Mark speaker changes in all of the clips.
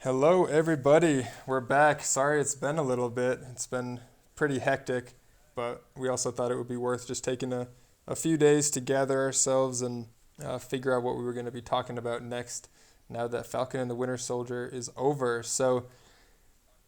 Speaker 1: Hello, everybody. We're back. Sorry it's been a little bit. It's been pretty hectic, but we also thought it would be worth just taking a few days to gather ourselves and figure out what we were going to be talking about next now that Falcon and the Winter Soldier is over. So,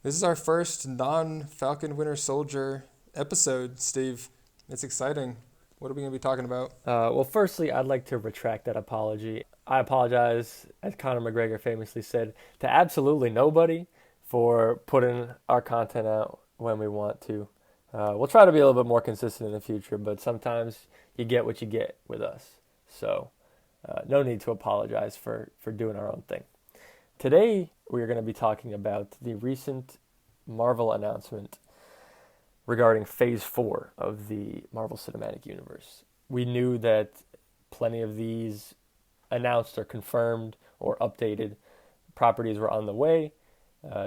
Speaker 1: this is our first non Falcon Winter Soldier episode, Steve. It's exciting. What are we going to be talking about?
Speaker 2: Well, firstly, I'd like to retract that apology. I apologize, as Conor McGregor famously said, to absolutely nobody for putting our content out when we want to. We'll try to be a little bit more consistent in the future, but sometimes you get what you get with us. So, no need to apologize for doing our own thing. Today, we are going to be talking about the recent Marvel announcement regarding Phase 4 of the Marvel Cinematic Universe. We knew that plenty of these announced or confirmed or updated properties were on the way.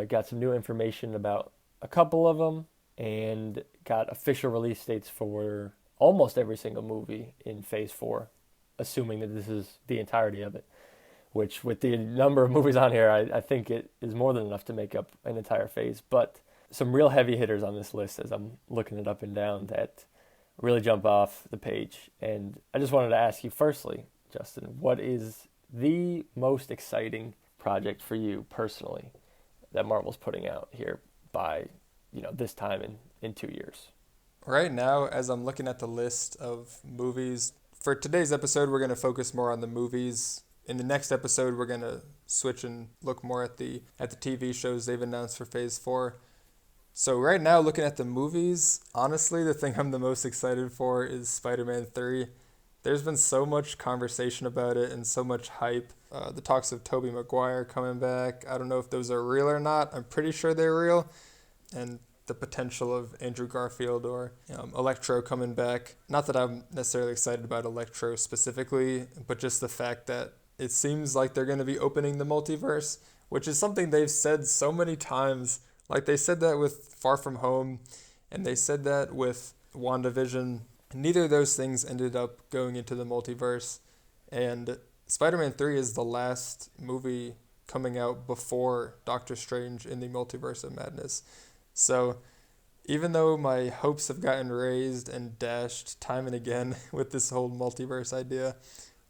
Speaker 2: Got some new information about a couple of them and got official release dates for almost every single movie in Phase 4, assuming that this is the entirety of it, which with the number of movies on here, I think it is more than enough to make up an entire phase. But some real heavy hitters on this list as I'm looking it up and down that really jump off the page. And I just wanted to ask you firstly, Justin, what is the most exciting project for you personally that Marvel's putting out here by, this time in 2 years?
Speaker 1: Right now, as I'm looking at the list of movies, for today's episode, we're going to focus more on the movies. In the next episode, we're going to switch and look more at the TV shows they've announced for Phase 4. So right now, looking at the movies, honestly, the thing I'm the most excited for is Spider-Man 3. There's been so much conversation about it and so much hype. The talks of Tobey Maguire coming back, I don't know if those are real or not. I'm pretty sure they're real. And the potential of Andrew Garfield or Electro coming back. Not that I'm necessarily excited about Electro specifically, but just the fact that it seems like they're going to be opening the multiverse, which is something they've said so many times. Like they said that with Far From Home, and they said that with Wanda Vision. Neither of those things ended up going into the multiverse. And Spider-Man 3 is the last movie coming out before Doctor Strange in the Multiverse of Madness. So even though my hopes have gotten raised and dashed time and again with this whole multiverse idea,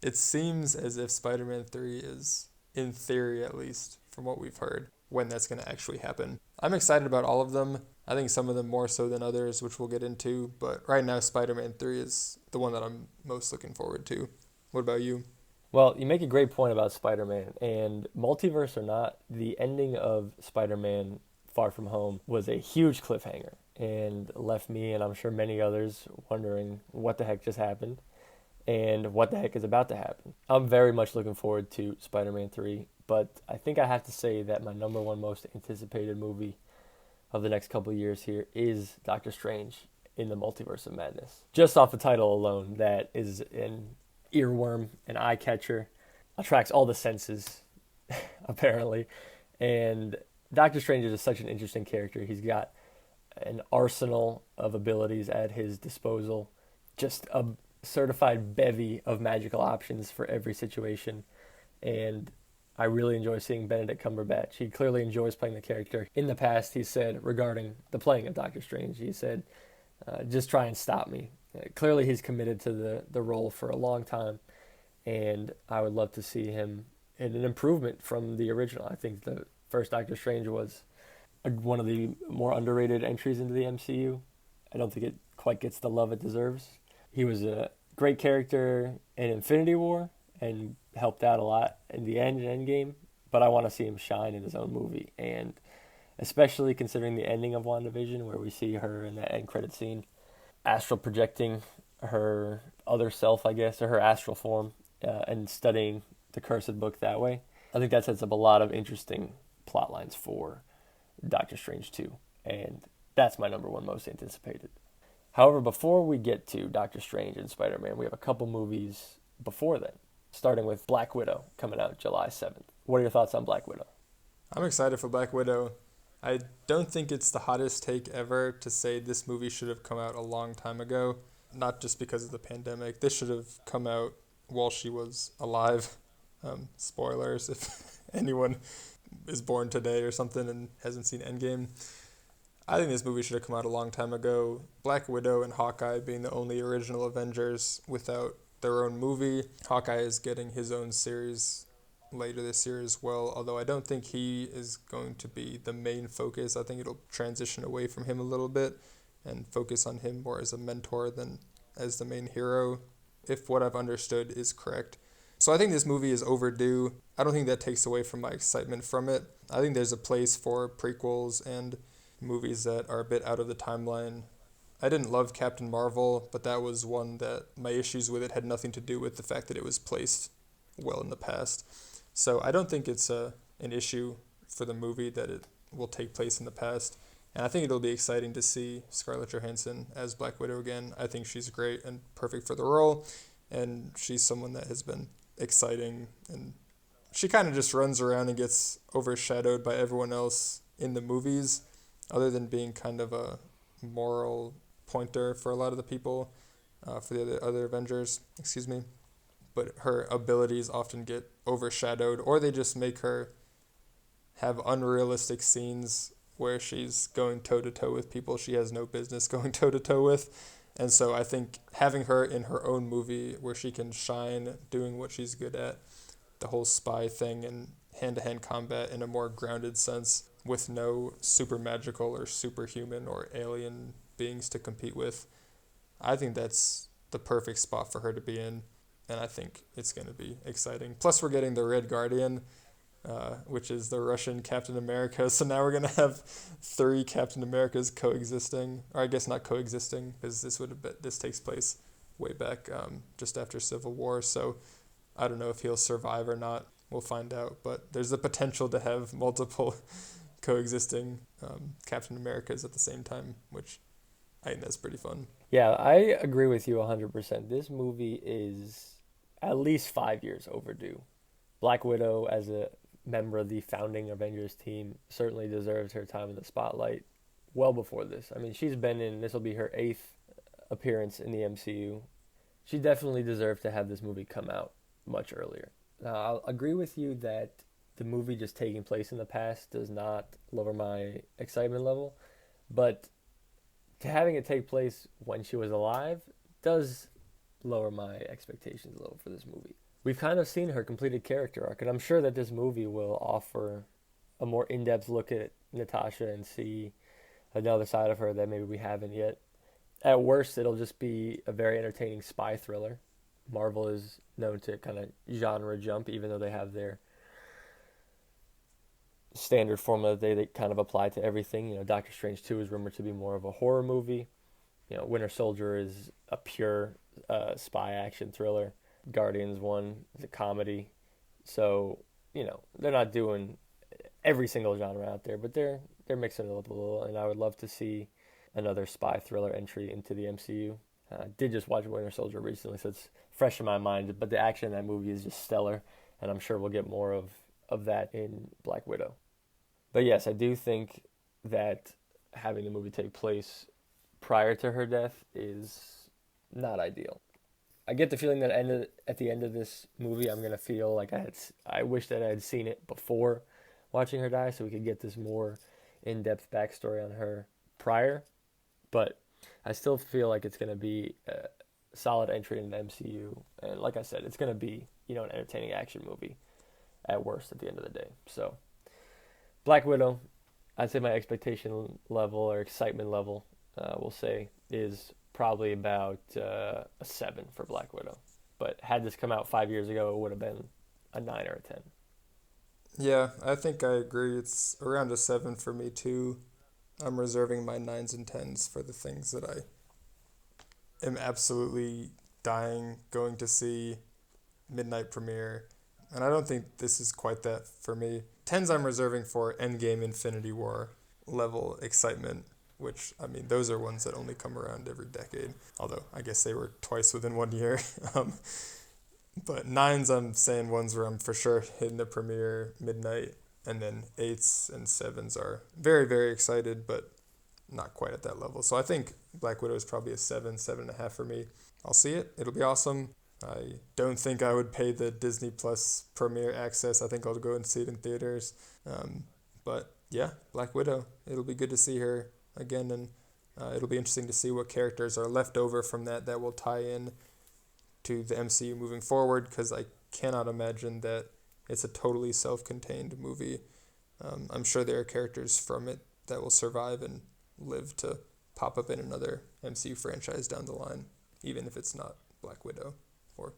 Speaker 1: it seems as if Spider-Man 3 is, in theory at least, from what we've heard, when that's going to actually happen. I'm excited about all of them. I think some of them more so than others, which we'll get into. But right now, Spider-Man 3 is the one that I'm most looking forward to. What about you?
Speaker 2: Well, you make a great point about Spider-Man, and multiverse or not, the ending of Spider-Man Far From Home was a huge cliffhanger and left me, and I'm sure many others, wondering what the heck just happened and what the heck is about to happen. I'm very much looking forward to Spider-Man 3, but I think I have to say that my number one most anticipated movie of the next couple of years here is Doctor Strange in the Multiverse of Madness. Just off the title alone, that is an earworm, an eye catcher, attracts all the senses, apparently. And Doctor Strange is such an interesting character. He's got an arsenal of abilities at his disposal, just a certified bevy of magical options for every situation. And I really enjoy seeing Benedict Cumberbatch. He clearly enjoys playing the character. In the past, he said, regarding the playing of Doctor Strange, he said, just try and stop me. Clearly, he's committed to the role for a long time, and I would love to see him in an improvement from the original. I think the first Doctor Strange was one of the more underrated entries into the MCU. I don't think it quite gets the love it deserves. He was a great character in Infinity War and helped out a lot in the Endgame, but I want to see him shine in his own movie, and especially considering the ending of Wanda Vision, where we see her in that end credit scene, astral projecting her other self, I guess, or her astral form, and studying the Cursed Book that way. I think that sets up a lot of interesting plot lines for Doctor Strange 2, and that's my number one most anticipated. However, before we get to Doctor Strange and Spider-Man, we have a couple movies before then, starting with Black Widow coming out July 7th. What are your thoughts on Black Widow?
Speaker 1: I'm excited for Black Widow. I don't think it's the hottest take ever to say this movie should have come out a long time ago, not just because of the pandemic. This should have come out while she was alive. Spoilers if anyone is born today or something and hasn't seen Endgame. I think this movie should have come out a long time ago. Black Widow and Hawkeye being the only original Avengers without their own movie. Hawkeye is getting his own series later this year as well, although I don't think he is going to be the main focus. I think it'll transition away from him a little bit and focus on him more as a mentor than as the main hero, if what I've understood is correct. So I think this movie is overdue. I don't think that takes away from my excitement from it. I think there's a place for prequels and movies that are a bit out of the timeline. I didn't love Captain Marvel, but that was one that my issues with it had nothing to do with the fact that it was placed well in the past. So I don't think it's an issue for the movie that it will take place in the past. And I think it'll be exciting to see Scarlett Johansson as Black Widow again. I think she's great and perfect for the role. And she's someone that has been exciting. And she kind of just runs around and gets overshadowed by everyone else in the movies, other than being kind of a moral pointer for a lot of the people, for the other Avengers, excuse me. But her abilities often get overshadowed, or they just make her have unrealistic scenes where she's going toe-to-toe with people she has no business going toe-to-toe with. And so I think having her in her own movie where she can shine doing what she's good at, the whole spy thing and hand-to-hand combat in a more grounded sense with no super magical or superhuman or alien beings to compete with, I think that's the perfect spot for her to be in. And I think it's going to be exciting. Plus, we're getting the Red Guardian, which is the Russian Captain America. So now we're going to have 3 Captain Americas coexisting. Or I guess not coexisting, because this takes place way back just after Civil War. So I don't know if he'll survive or not. We'll find out. But there's the potential to have multiple coexisting Captain Americas at the same time, which I think that's pretty fun.
Speaker 2: Yeah, I agree with you 100%. This movie is at least 5 years overdue. Black Widow, as a member of the founding Avengers team, certainly deserves her time in the spotlight well before this. I mean, this will be her 8th appearance in the MCU. She definitely deserved to have this movie come out much earlier. Now, I'll agree with you that the movie just taking place in the past does not lower my excitement level, but to having it take place when she was alive does lower my expectations a little for this movie. We've kind of seen her completed character arc, and I'm sure that this movie will offer a more in-depth look at Natasha and see another side of her that maybe we haven't yet. At worst, it'll just be a very entertaining spy thriller. Marvel is known to kind of genre jump, even though they have their standard formula they kind of apply to everything. You know, Doctor Strange 2 is rumored to be more of a horror movie. You know, Winter Soldier is a pure spy action thriller. Guardians 1 is a comedy. So, you know, they're not doing every single genre out there, but they're mixing it up a little, and I would love to see another spy thriller entry into the MCU. I did just watch Winter Soldier recently, so it's fresh in my mind, but the action in that movie is just stellar, and I'm sure we'll get more of that in Black Widow. But yes, I do think that having the movie take place prior to her death is not ideal. I get the feeling that at the end of this movie, I'm going to feel like I wish that I had seen it before watching her die, so we could get this more in-depth backstory on her prior. But I still feel like it's going to be a solid entry in the MCU. And like I said, it's going to be, you know, an entertaining action movie at worst at the end of the day. So Black Widow, I'd say my expectation level or excitement level, we'll say, is probably about a 7 for Black Widow. But had this come out 5 years ago, it would have been a 9 or a 10.
Speaker 1: Yeah, I think I agree. It's around a 7 for me too. I'm reserving my 9s and 10s for the things that I am absolutely dying going to see midnight premiere. And I don't think this is quite that for me. 10s I'm reserving for Endgame Infinity War level excitement, which, I mean, those are ones that only come around every decade. Although, I guess they were twice within 1 year. But 9s, I'm saying ones where I'm for sure hitting the premiere midnight. And then 8s and 7s are very, very excited, but not quite at that level. So I think Black Widow is probably a 7, 7.5 for me. I'll see it. It'll be awesome. I don't think I would pay the Disney Plus premiere access. I think I'll go and see it in theaters. But yeah, Black Widow. It'll be good to see her again, and it'll be interesting to see what characters are left over from that will tie in to the MCU moving forward, because I cannot imagine that it's a totally self-contained movie. I'm sure there are characters from it that will survive and live to pop up in another MCU franchise down the line, even if it's not Black Widow, or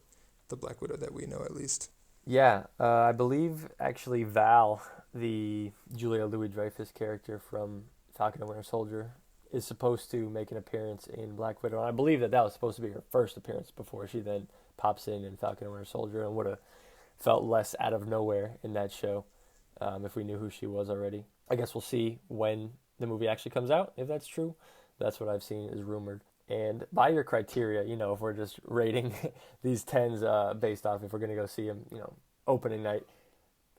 Speaker 1: the Black Widow that we know at least.
Speaker 2: Yeah, I believe actually Val, the Julia Louis-Dreyfus character from Falcon and Winter Soldier, is supposed to make an appearance in Black Widow. And I believe that was supposed to be her first appearance before she then pops in Falcon and Winter Soldier, and would have felt less out of nowhere in that show if we knew who she was already. I guess we'll see when the movie actually comes out, if that's true. That's what I've seen is rumored. And by your criteria, if we're just rating these 10s based off if we're going to go see them, opening night,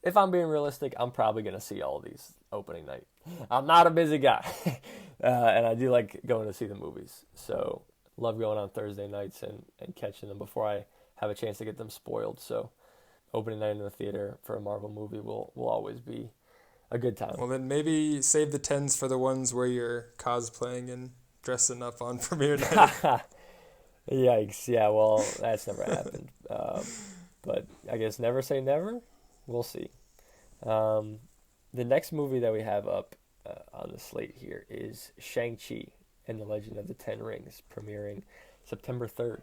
Speaker 2: if I'm being realistic, I'm probably going to see all of these opening night. I'm not a busy guy, and I do like going to see the movies. So love going on Thursday nights and catching them before I have a chance to get them spoiled. So opening night in the theater for a Marvel movie will always be a good time.
Speaker 1: Well, then maybe save the 10s for the ones where you're cosplaying and dressing up on premiere night.
Speaker 2: Yikes. Yeah, well, that's never happened. But I guess never say never. We'll see. The next movie that we have up on the slate here is Shang-Chi and the Legend of the Ten Rings, premiering September 3rd.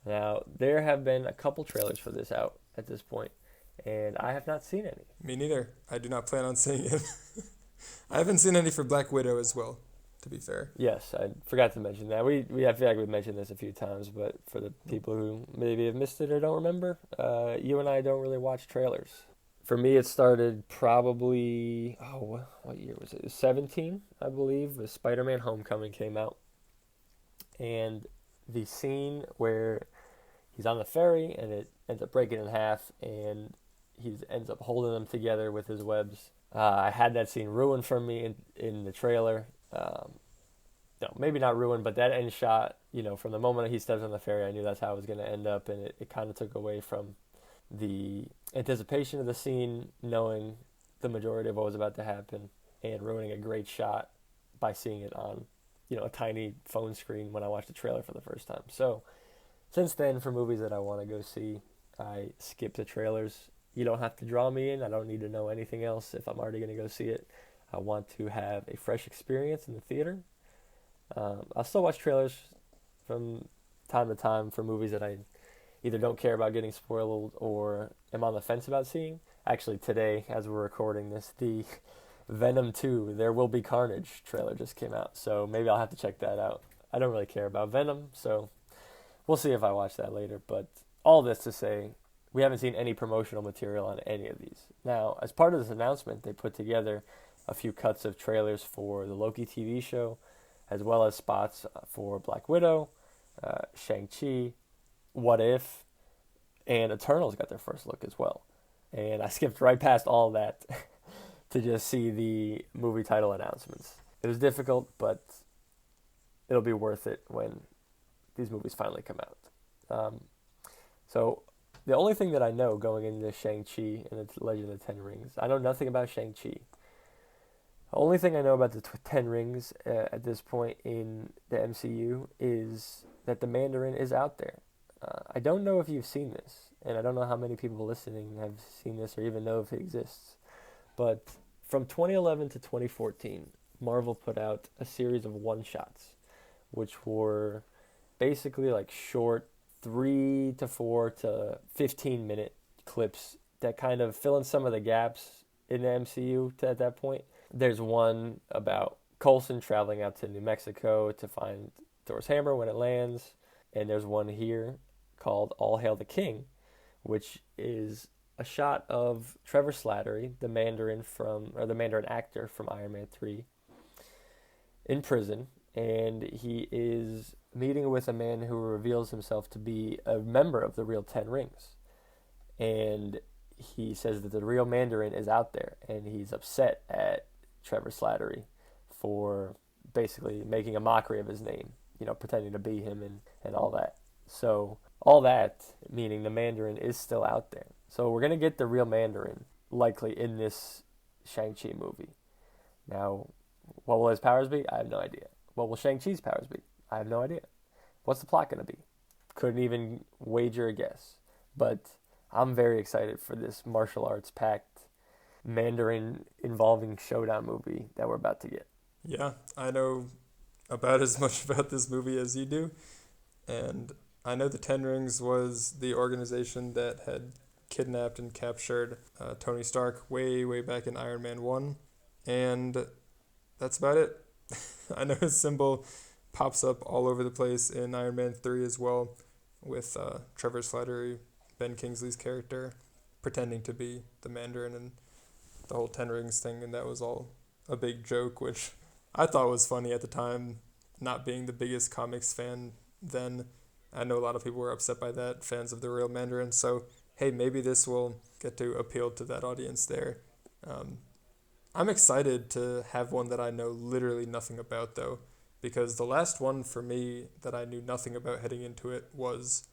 Speaker 2: Now, there have been a couple trailers for this out at this point, and I have not seen any.
Speaker 1: Me neither. I do not plan on seeing it. I haven't seen any for Black Widow as well, to be fair.
Speaker 2: Yes, I forgot to mention that. I feel like we've mentioned this a few times, but for the people who maybe have missed it or don't remember, you and I don't really watch trailers. For me, it started probably, what year was it? It was 17, I believe. The Spider-Man Homecoming came out. And the scene where he's on the ferry and it ends up breaking in half and he ends up holding them together with his webs. I had that scene ruined from me in the trailer. No, maybe not ruined, but that end shot, from the moment he steps on the ferry, I knew that's how it was going to end up, and it kind of took away from the anticipation of the scene, knowing the majority of what was about to happen, and ruining a great shot by seeing it on, a tiny phone screen when I watched the trailer for the first time. So, since then, for movies that I want to go see, I skip the trailers. You don't have to draw me in. I don't need to know anything else if I'm already going to go see it. I want to have a fresh experience in the theater. I'll still watch trailers from time to time for movies that I either don't care about getting spoiled or am on the fence about seeing. Actually, today, as we're recording this, the Venom 2, There Will Be Carnage trailer just came out, so maybe I'll have to check that out. I don't really care about Venom, so we'll see if I watch that later. But all this to say, we haven't seen any promotional material on any of these. Now, as part of this announcement, they put together a few cuts of trailers for the Loki TV show, as well as spots for Black Widow, Shang-Chi, What If, and Eternals got their first look as well. And I skipped right past all that to just see the movie title announcements. It was difficult, but it'll be worth it when these movies finally come out. So the only thing that I know going into Shang-Chi and the Legend of the Ten Rings, I know nothing about Shang-Chi. The only thing I know about the Ten Rings at this point in the MCU is that the Mandarin is out there. I don't know if you've seen this, and I don't know how many people listening have seen this or even know if it exists. But from 2011 to 2014, Marvel put out a series of one-shots, which were basically like short 3 to 4 to 15-minute clips that kind of fill in some of the gaps in the MCU at that point. There's one about Coulson traveling out to New Mexico to find Thor's hammer when it lands. And there's one here called All Hail the King, which is a shot of Trevor Slattery, the Mandarin actor from Iron Man 3, in prison. And he is meeting with a man who reveals himself to be a member of the real Ten Rings. And he says that the real Mandarin is out there, and he's upset at Trevor Slattery for basically making a mockery of his name, pretending to be him and all that. So All that, meaning the Mandarin is still out there. So we're going to get the real Mandarin likely in this Shang-Chi movie. Now, what will his powers be? I have no idea. What will Shang-Chi's powers be? I have no idea. What's the plot going to be? Couldn't even wager a guess. But I'm very excited for this martial arts packed Mandarin involving showdown movie that we're about to get.
Speaker 1: Yeah, I know about as much about this movie as you do. And I know the Ten Rings was the organization that had kidnapped and captured Tony Stark way, way back in Iron Man 1. And that's about it. I know his symbol pops up all over the place in Iron Man 3 as well, with Trevor Slattery, Ben Kingsley's character, pretending to be the Mandarin and the whole Ten Rings thing, and that was all a big joke, which I thought was funny at the time, not being the biggest comics fan then. I know a lot of people were upset by that, fans of the real Mandarin, so hey, maybe this will get to appeal to that audience there. Um, I'm excited to have one that I know literally nothing about, though, because the last one for me that I knew nothing about heading into it was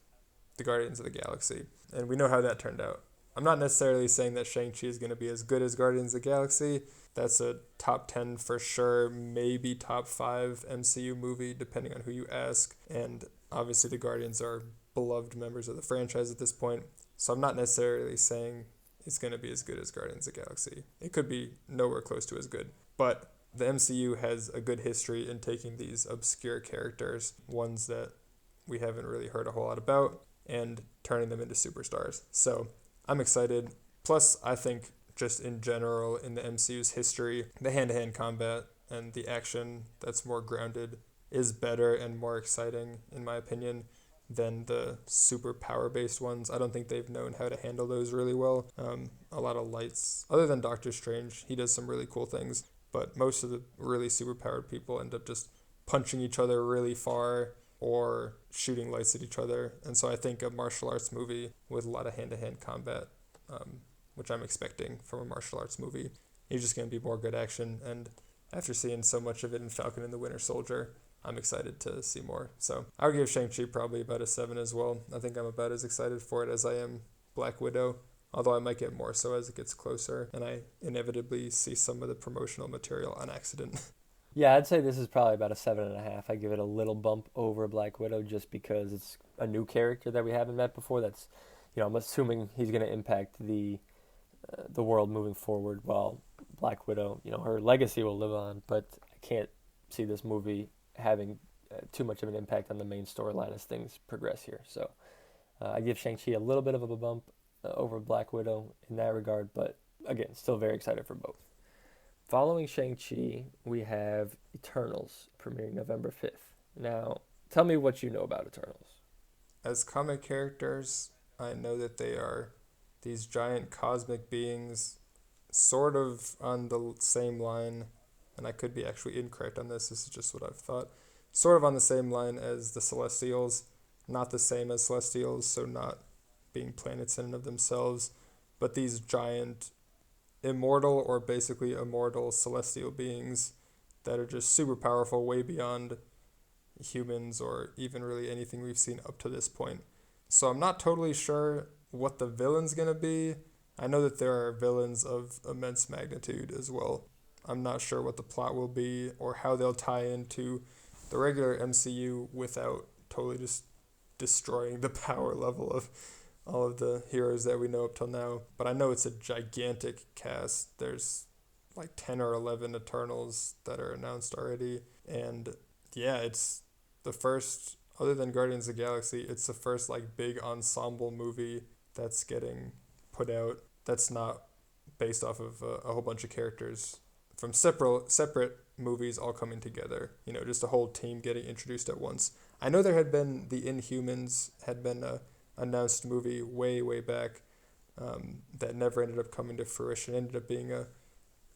Speaker 1: the Guardians of the Galaxy, and we know how that turned out. I'm not necessarily saying that Shang-Chi is going to be as good as Guardians of the Galaxy. That's a top 10 for sure, maybe top 5 MCU movie, depending on who you ask. And obviously, the Guardians are beloved members of the franchise at this point. So I'm not necessarily saying it's going to be as good as Guardians of the Galaxy. It could be nowhere close to as good. But the MCU has a good history in taking these obscure characters, ones that we haven't really heard a whole lot about, and turning them into superstars. So I'm excited. Plus, I think just in general in the MCU's history, the hand-to-hand combat and the action that's more grounded is better and more exciting, in my opinion, than the super power-based ones. I don't think they've known how to handle those really well. A lot of lights, other than Doctor Strange, he does some really cool things, but most of the really super-powered people end up just punching each other really far or shooting lights at each other. And so I think a martial arts movie with a lot of hand-to-hand combat, which I'm expecting from a martial arts movie, is just going to be more good action. And after seeing so much of it in Falcon and the Winter Soldier, I'm excited to see more. So I would give Shang-Chi probably about a 7 as well. I think I'm about as excited for it as I am Black Widow, although I might get more so as it gets closer and I inevitably see some of the promotional material on accident.
Speaker 2: Yeah, I'd say this is probably about a 7.5. I give it a little bump over Black Widow just because it's a new character that we haven't met before. That's, I'm assuming he's going to impact the world moving forward. While Black Widow, her legacy will live on, but I can't see this movie having too much of an impact on the main storyline as things progress here. So I give Shang-Chi a little bit of a bump over Black Widow in that regard, but again, still very excited for both. Following Shang-Chi, we have Eternals, premiering November 5th. Now, tell me what you know about Eternals.
Speaker 1: As comic characters, I know that they are these giant cosmic beings, sort of on the same line, and I could be actually incorrect on this is just what I've thought, sort of on the same line as the Celestials, not the same as Celestials, so not being planets in and of themselves, but these giant immortal or basically immortal celestial beings that are just super powerful, way beyond humans or even really anything we've seen up to this point. So I'm not totally sure what the villain's going to be. I know that there are villains of immense magnitude as well. I'm not sure what the plot will be or how they'll tie into the regular MCU without totally just destroying the power level of all of the heroes that we know up till now. But I know it's a gigantic cast. There's like 10 or 11 Eternals that are announced already. And yeah, it's the first, other than Guardians of the Galaxy, it's the first like big ensemble movie that's getting put out that's not based off of a whole bunch of characters from separate movies all coming together. Just a whole team getting introduced at once. I know there had been the Inhumans had been a announced movie way, way back that never ended up coming to fruition. It ended up being a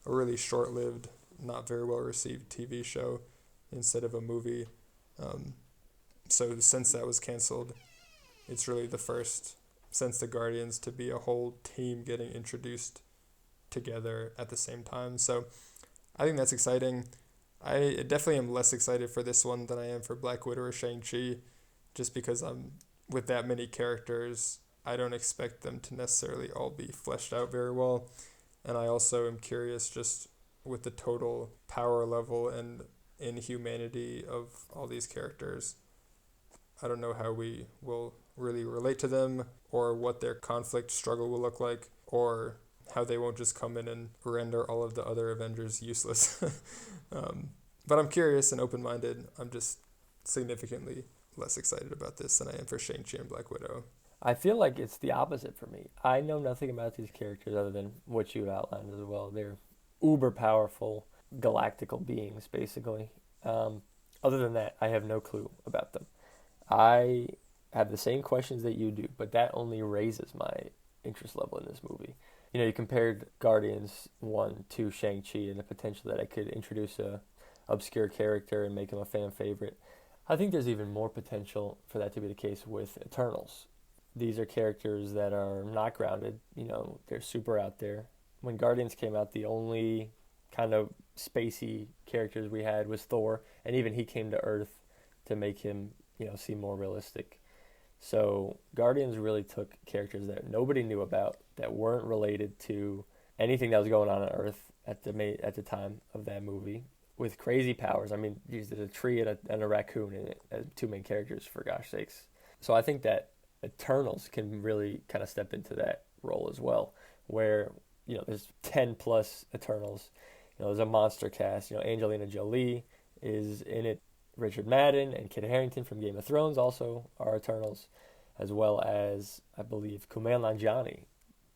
Speaker 1: really short-lived, not very well-received TV show instead of a movie. So since that was canceled, it's really the first since the Guardians to be a whole team getting introduced together at the same time. So I think that's exciting. I definitely am less excited for this one than I am for Black Widow or Shang-Chi, just because I'm with that many characters, I don't expect them to necessarily all be fleshed out very well. And I also am curious just with the total power level and inhumanity of all these characters. I don't know how we will really relate to them or what their conflict struggle will look like or how they won't just come in and render all of the other Avengers useless. But I'm curious and open-minded. I'm just significantly less excited about this than I am for Shang-Chi and Black Widow.
Speaker 2: I feel like it's the opposite for me. I know nothing about these characters other than what you outlined as well. They're uber powerful, galactical beings, basically. Other than that, I have no clue about them. I have the same questions that you do, but that only raises my interest level in this movie. You know, you compared Guardians 1 to Shang-Chi and the potential that I could introduce a obscure character and make him a fan favorite. I think there's even more potential for that to be the case with Eternals. These are characters that are not grounded. You know, they're super out there. When Guardians came out, the only kind of spacey characters we had was Thor, and even he came to Earth to make him, you know, seem more realistic. So Guardians really took characters that nobody knew about, that weren't related to anything that was going on Earth at the time of that movie, with crazy powers. I mean, there's a tree and a raccoon in it as two main characters, for gosh sakes. So I think that Eternals can really kind of step into that role as well, where, you know, there's 10 plus Eternals. You know, there's a monster cast. You know, Angelina Jolie is in it. Richard Madden and Kit Harington from Game of Thrones also are Eternals, as well as, I believe, Kumail Nanjiani.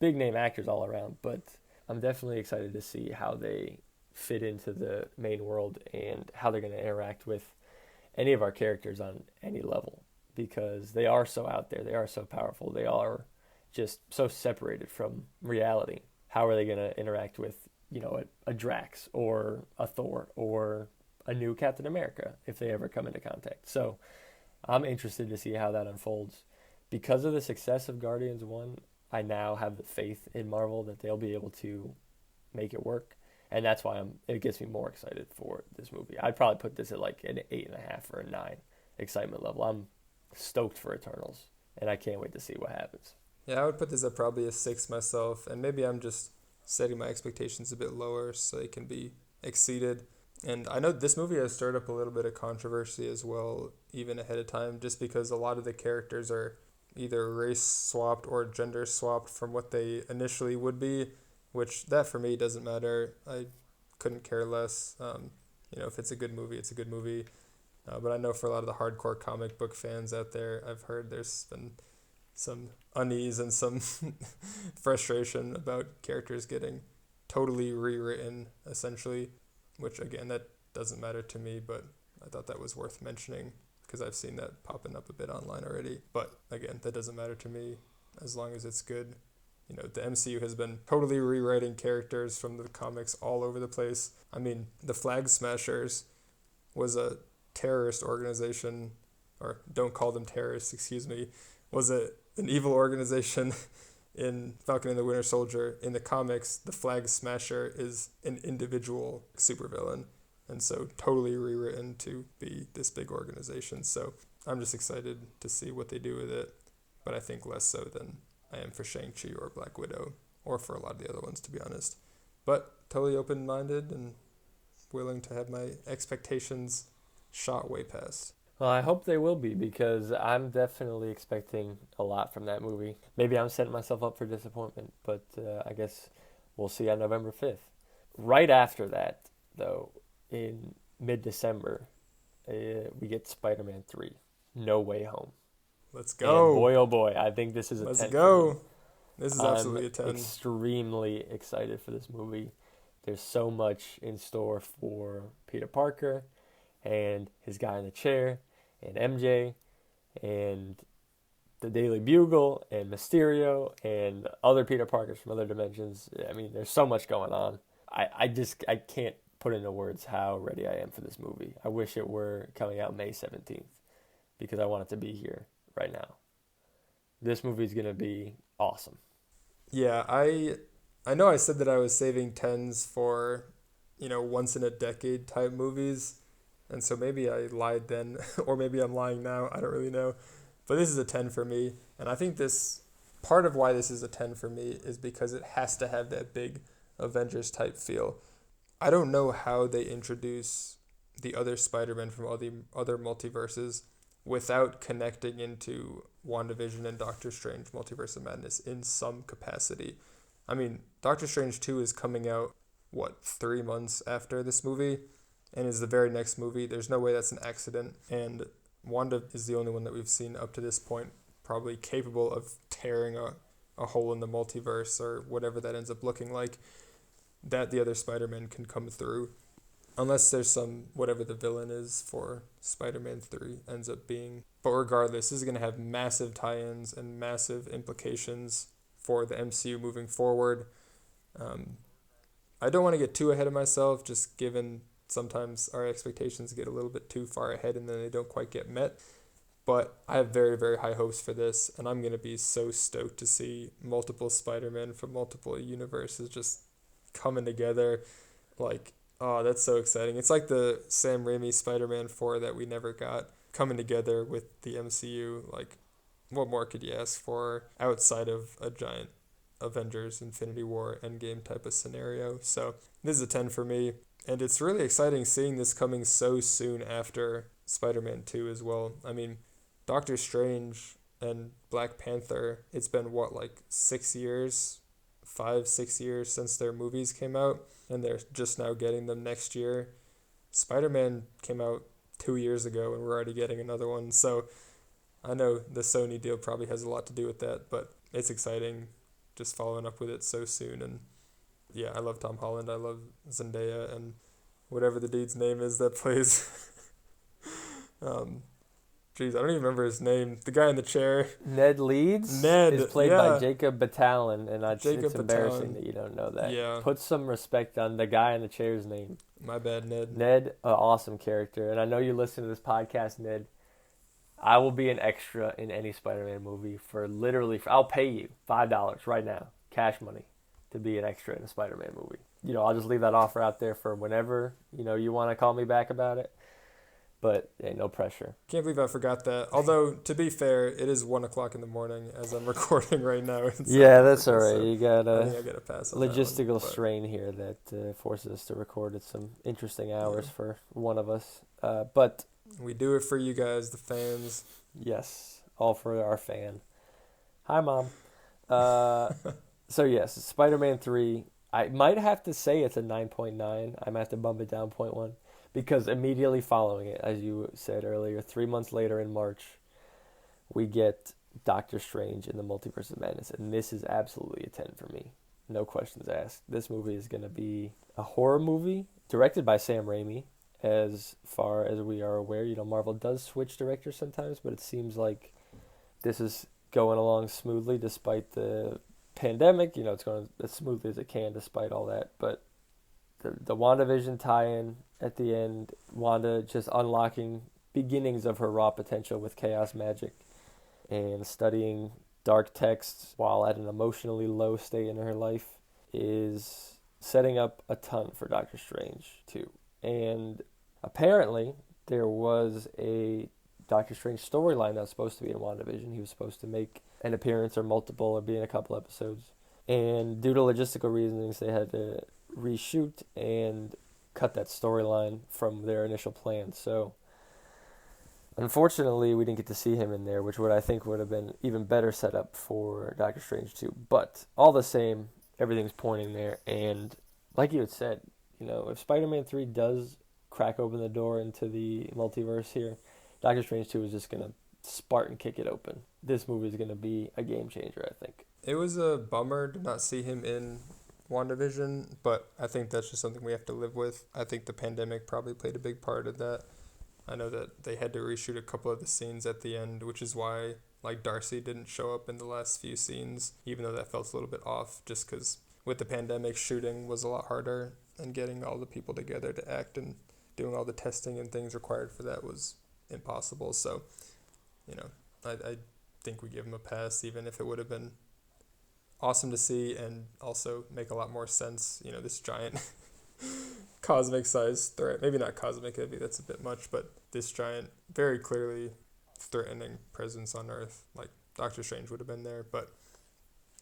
Speaker 2: Big name actors all around, but I'm definitely excited to see how they fit into the main world and how they're going to interact with any of our characters on any level, because they are so out there, they are so powerful, they are just so separated from reality. How are they going to interact with, you know, a Drax or a Thor or a new Captain America if they ever come into contact? So I'm interested to see how that unfolds. Because of the success of Guardians 1, I now have the faith in Marvel that they'll be able to make it work. And that's why it gets me more excited for this movie. I'd probably put this at like an 8.5 or a 9 excitement level. I'm stoked for Eternals, and I can't wait to see what happens.
Speaker 1: Yeah, I would put this at probably a 6 myself, and maybe I'm just setting my expectations a bit lower so they can be exceeded. And I know this movie has stirred up a little bit of controversy as well, even ahead of time, just because a lot of the characters are either race swapped or gender swapped from what they initially would be, which that for me doesn't matter. I couldn't care less. You know, if it's a good movie, it's a good movie. But I know for a lot of the hardcore comic book fans out there, I've heard there's been some unease and some frustration about characters getting totally rewritten, essentially, which, again, that doesn't matter to me, but I thought that was worth mentioning because I've seen that popping up a bit online already. But, again, that doesn't matter to me as long as it's good. You know, the MCU has been totally rewriting characters from the comics all over the place. I mean, the Flag Smashers was a terrorist organization, or don't call them terrorists, excuse me, was an evil organization in Falcon and the Winter Soldier. In the comics, the Flag Smasher is an individual supervillain, and so totally rewritten to be this big organization. So I'm just excited to see what they do with it, but I think less so than I am for Shang-Chi or Black Widow, or for a lot of the other ones, to be honest. But totally open-minded and willing to have my expectations shot way past.
Speaker 2: Well, I hope they will be, because I'm definitely expecting a lot from that movie. Maybe I'm setting myself up for disappointment, but I guess we'll see on November 5th. Right after that, though, in mid-December, we get Spider-Man 3, No Way Home.
Speaker 1: Let's go.
Speaker 2: And boy, oh boy, I think this is a 10.
Speaker 1: Let's go. This is absolutely a 10.
Speaker 2: I'm extremely excited for this movie. There's so much in store for Peter Parker and his guy in the chair and MJ and the Daily Bugle and Mysterio and other Peter Parkers from other dimensions. I mean, there's so much going on. I can't put into words how ready I am for this movie. I wish it were coming out May 17th because I want it to be here right now. This movie's going to be awesome.
Speaker 1: Yeah, I know I said that I was saving 10s for, you know, once in a decade type movies. And so maybe I lied then, or maybe I'm lying now. I don't really know. But this is a 10 for me. And I think part of why this is a 10 for me is because it has to have that big Avengers type feel. I don't know how they introduce the other Spider-Man from all the other multiverses without connecting into WandaVision and Doctor Strange Multiverse of Madness in some capacity. I mean, Doctor Strange 2 is coming out, 3 months after this movie, and is the very next movie. There's no way that's an accident, and Wanda is the only one that we've seen up to this point probably capable of tearing a hole in the multiverse or whatever that ends up looking like, that the other Spider-Man can come through. Unless there's whatever the villain is for Spider-Man 3 ends up being. But regardless, this is going to have massive tie-ins and massive implications for the MCU moving forward. I don't want to get too ahead of myself, just given sometimes our expectations get a little bit too far ahead and then they don't quite get met. But I have very, very high hopes for this, and I'm going to be so stoked to see multiple Spider-Man from multiple universes just coming together. Like, oh, that's so exciting. It's like the Sam Raimi Spider-Man 4 that we never got coming together with the MCU. Like, what more could you ask for outside of a giant Avengers, Infinity War, Endgame type of scenario? So this is a 10 for me. And it's really exciting seeing this coming so soon after Spider-Man 2 as well. I mean, Doctor Strange and Black Panther, it's been 6 years, 5-6 years since their movies came out, and they're just now getting them next year. Spider-Man came out 2 years ago, and we're already getting another one. So I know the Sony deal probably has a lot to do with that, but it's exciting just following up with it so soon. And yeah, I love Tom Holland. I love Zendaya and whatever the dude's name is that plays. I don't even remember his name. The guy in the chair.
Speaker 2: Ned Leeds is played by Jacob Batalon, and it's embarrassing that you don't know that.
Speaker 1: Yeah.
Speaker 2: Put some respect on the guy in the chair's name.
Speaker 1: My bad, Ned.
Speaker 2: Ned, an awesome character, and I know you listen to this podcast, Ned. I will be an extra in any Spider-Man movie I'll pay you $5 right now, cash money, to be an extra in a Spider-Man movie. I'll just leave that offer out there for whenever, you want to call me back about it. But hey, no pressure.
Speaker 1: Can't believe I forgot that. Although, to be fair, it is 1:00 in the morning as I'm recording right now.
Speaker 2: Yeah, that's all right. So you got
Speaker 1: I think I got to pass on
Speaker 2: logistical strain here that forces us to record at some interesting hours for one of us. But
Speaker 1: we do it for you guys, the fans.
Speaker 2: Yes, all for our fan. Hi, Mom. So yes, Spider-Man 3. I might have to say it's a 9.9. I might have to bump it down 0.1. Because immediately following it, as you said earlier, 3 months later in March, we get Doctor Strange in the Multiverse of Madness. And this is absolutely a 10 for me. No questions asked. This movie is going to be a horror movie directed by Sam Raimi. As far as we are aware, Marvel does switch directors sometimes, but it seems like this is going along smoothly despite the pandemic. It's going as smoothly as it can despite all that. But the WandaVision tie-in at the end, Wanda just unlocking beginnings of her raw potential with chaos magic and studying dark texts while at an emotionally low state in her life is setting up a ton for Doctor Strange too. And apparently there was a Doctor Strange storyline that was supposed to be in WandaVision. He was supposed to make an appearance or multiple or be in a couple episodes. And due to logistical reasons, they had to reshoot and cut that storyline from their initial plan. So unfortunately we didn't get to see him in there, which I think would have been even better set up for Doctor Strange 2. But all the same, everything's pointing there. And like you had said, if Spider-Man 3 does crack open the door into the multiverse here, Doctor Strange 2 is just going to Spartan kick it open. This movie is going to be a game changer, I think.
Speaker 1: It was a bummer to not see him in WandaVision, but I think that's just something we have to live with. I think the pandemic probably played a big part of that. I know that they had to reshoot a couple of the scenes at the end, which is why Darcy didn't show up in the last few scenes, even though that felt a little bit off, just because with the pandemic, shooting was a lot harder, and getting all the people together to act and doing all the testing and things required for that was impossible. So, I think we give him a pass, even if it would have been awesome to see and also make a lot more sense. This giant cosmic sized threat, maybe not cosmic, maybe that's a bit much, but this giant, very clearly threatening presence on Earth. Like Doctor Strange would have been there, but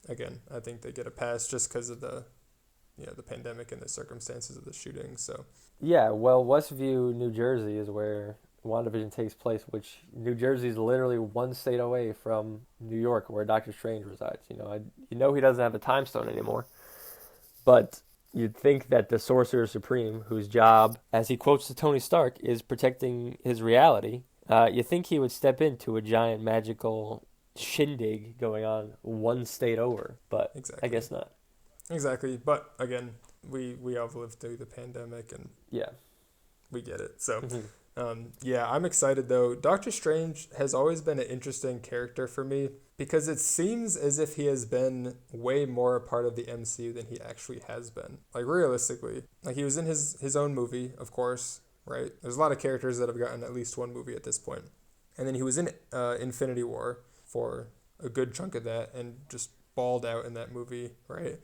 Speaker 1: again, I think they get a pass just because of the the pandemic and the circumstances of the shooting. So
Speaker 2: Yeah, well, Westview, New Jersey is where WandaVision takes place, which New Jersey is literally one state away from New York, where Doctor Strange resides. He doesn't have the Time Stone anymore, but you'd think that the Sorcerer Supreme, whose job, as he quotes to Tony Stark, is protecting his reality, you think he would step into a giant magical shindig going on one state over, but
Speaker 1: exactly.
Speaker 2: I guess not.
Speaker 1: Exactly, but again, we all lived through the pandemic and
Speaker 2: Yeah.
Speaker 1: we get it. So,
Speaker 2: Mm-hmm.
Speaker 1: yeah, I'm excited though. Doctor Strange has always been an interesting character for me because it seems as if he has been way more a part of the MCU than he actually has been. Like realistically, like he was in his own movie, of course, right? There's a lot of characters that have gotten at least one movie at this point. And then he was in Infinity War for a good chunk of that and just balled out in that movie, right?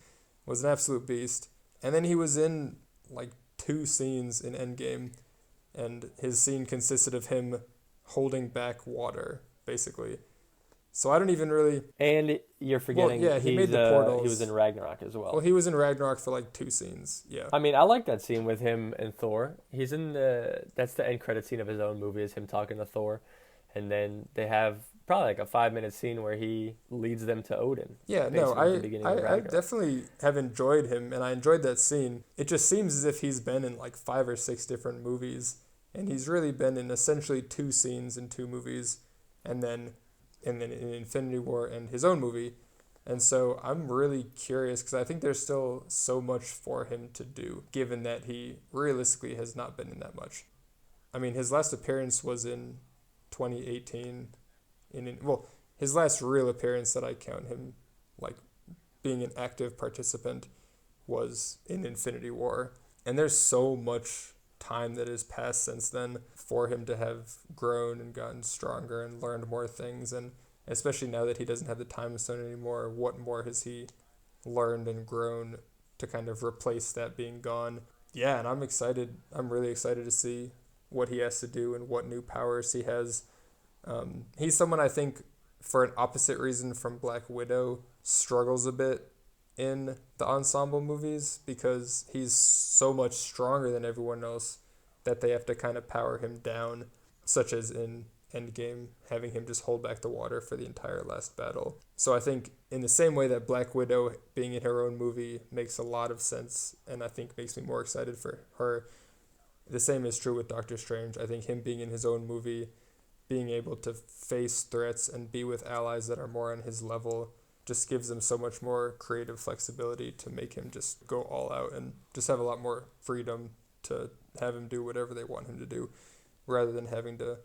Speaker 1: Was an absolute beast. And then he was in like 2 scenes in Endgame, and his scene consisted of him holding back water, basically. So I don't even really.
Speaker 2: And you're forgetting
Speaker 1: he made the portals.
Speaker 2: he was in Ragnarok as well.
Speaker 1: Well, he was in Ragnarok for like 2 scenes. Yeah.
Speaker 2: I mean, I like that scene with him and Thor. He's in that's the end credit scene of his own movie, is him talking to Thor, and then they have probably like a 5-minute scene where he leads them to Odin.
Speaker 1: Yeah, no, I definitely have enjoyed him, and I enjoyed that scene. It just seems as if he's been in like 5 or 6 different movies, and he's really been in essentially 2 scenes in 2 movies, and then in Infinity War and his own movie. And so I'm really curious because I think there's still so much for him to do, given that he realistically has not been in that much. I mean, his last appearance was in 2018. His last real appearance that I count him like being an active participant was in Infinity War. And there's so much time that has passed since then for him to have grown and gotten stronger and learned more things. And especially now that he doesn't have the Time Stone anymore, what more has he learned and grown to kind of replace that being gone? Yeah, and I'm excited. I'm really excited to see what he has to do and what new powers he has. He's someone I think, for an opposite reason from Black Widow, struggles a bit in the ensemble movies because he's so much stronger than everyone else that they have to kind of power him down, such as in Endgame, having him just hold back the water for the entire last battle. So I think in the same way that Black Widow being in her own movie makes a lot of sense and I think makes me more excited for her, the same is true with Doctor Strange. I think him being in his own movie, being able to face threats and be with allies that are more on his level just gives him so much more creative flexibility to make him just go all out and just have a lot more freedom to have him do whatever they want him to do rather than having to,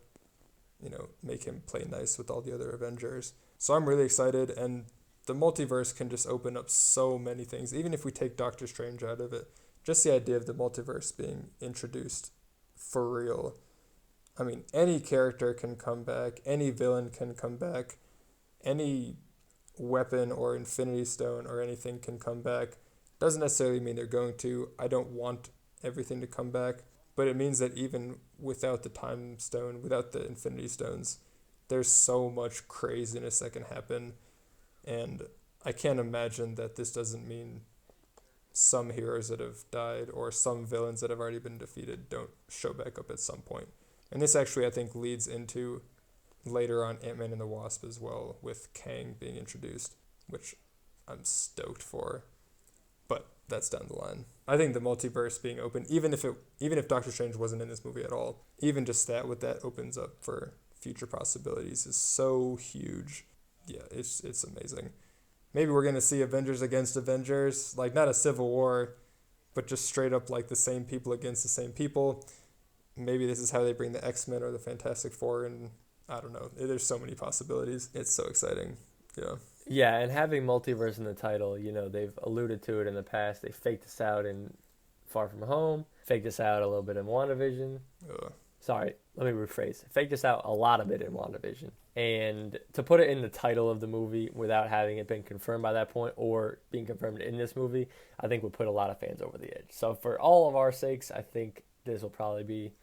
Speaker 1: make him play nice with all the other Avengers. So I'm really excited, and the multiverse can just open up so many things, even if we take Doctor Strange out of it. Just the idea of the multiverse being introduced for real. I mean, any character can come back, any villain can come back, any weapon or Infinity Stone or anything can come back. Doesn't necessarily mean they're going to. I don't want everything to come back, but it means that even without the Time Stone, without the Infinity Stones, there's so much craziness that can happen, and I can't imagine that this doesn't mean some heroes that have died or some villains that have already been defeated don't show back up at some point. And this actually, I think, leads into later on Ant-Man and the Wasp as well, with Kang being introduced, which I'm stoked for. But that's down the line. I think the multiverse being open, even if Doctor Strange wasn't in this movie at all, even just that, what that opens up for future possibilities is so huge. Yeah, it's amazing. Maybe we're gonna see Avengers against Avengers, like not a civil war, but just straight up like the same people against the same people. Maybe this is how they bring the X-Men or the Fantastic Four, and I don't know. There's so many possibilities. It's so exciting. Yeah.
Speaker 2: Yeah, and having multiverse in the title, they've alluded to it in the past. They faked us out in Far From Home, faked us out a little bit in WandaVision. Sorry, let me rephrase. Faked us out a lot of it in WandaVision. And to put it in the title of the movie without having it been confirmed by that point or being confirmed in this movie, I think would put a lot of fans over the edge. So for all of our sakes, I think this will probably be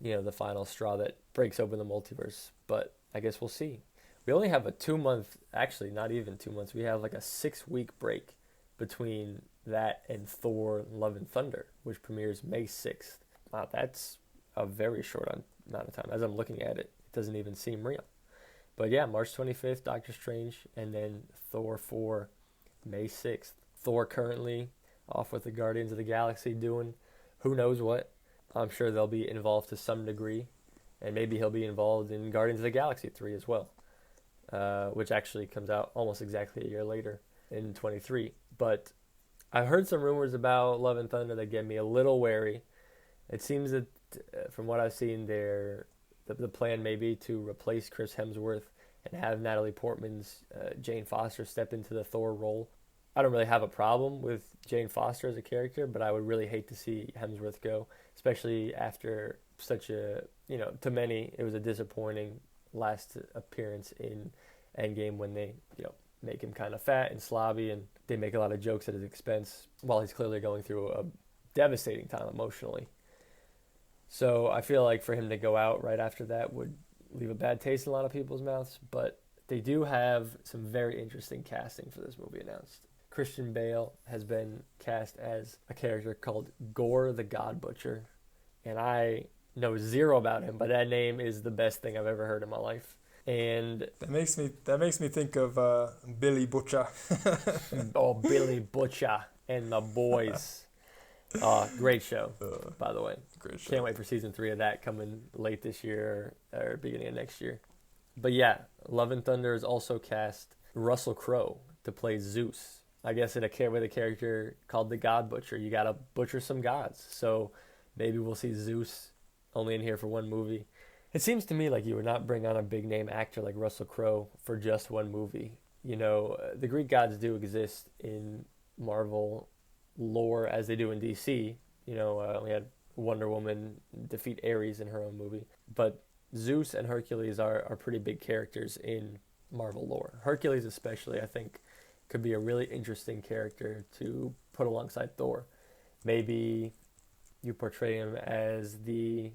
Speaker 2: the final straw that breaks open the multiverse. But I guess we'll see. We only have a 2 month, actually, not even 2 months. We have like a 6 week break between that and Thor Love and Thunder, which premieres May 6th. Wow, that's a very short amount of time. As I'm looking at it, it doesn't even seem real. But yeah, March 25th, Doctor Strange, and then Thor 4, May 6th. Thor currently off with the Guardians of the Galaxy doing who knows what. I'm sure they'll be involved to some degree, and maybe he'll be involved in Guardians of the Galaxy 3 as well, which actually comes out almost exactly a year later in 23. But I've heard some rumors about Love and Thunder that get me a little wary. It seems that from what I've seen, the plan may be to replace Chris Hemsworth and have Natalie Portman's Jane Foster step into the Thor role. I don't really have a problem with Jane Foster as a character, but I would really hate to see Hemsworth go, especially after such a, to many, it was a disappointing last appearance in Endgame when they, make him kind of fat and slobby, and they make a lot of jokes at his expense while he's clearly going through a devastating time emotionally. So I feel like for him to go out right after that would leave a bad taste in a lot of people's mouths, but they do have some very interesting casting for this movie announced. Christian Bale has been cast as a character called Gore the God Butcher, and I know zero about him, but that name is the best thing I've ever heard in my life. And
Speaker 1: that makes me think of Billy Butcher.
Speaker 2: Oh, Billy Butcher and the boys. Great show, by the way.
Speaker 1: Great show.
Speaker 2: Can't wait for season 3 of that coming late this year or beginning of next year. But yeah, Love and Thunder has also cast Russell Crowe to play Zeus. I guess with a character called the God Butcher, you gotta butcher some gods. So maybe we'll see Zeus only in here for one movie. It seems to me like you would not bring on a big name actor like Russell Crowe for just one movie. The Greek gods do exist in Marvel lore as they do in DC. We had Wonder Woman defeat Ares in her own movie. But Zeus and Hercules are pretty big characters in Marvel lore. Hercules especially, I think, could be a really interesting character to put alongside Thor. Maybe you portray him as the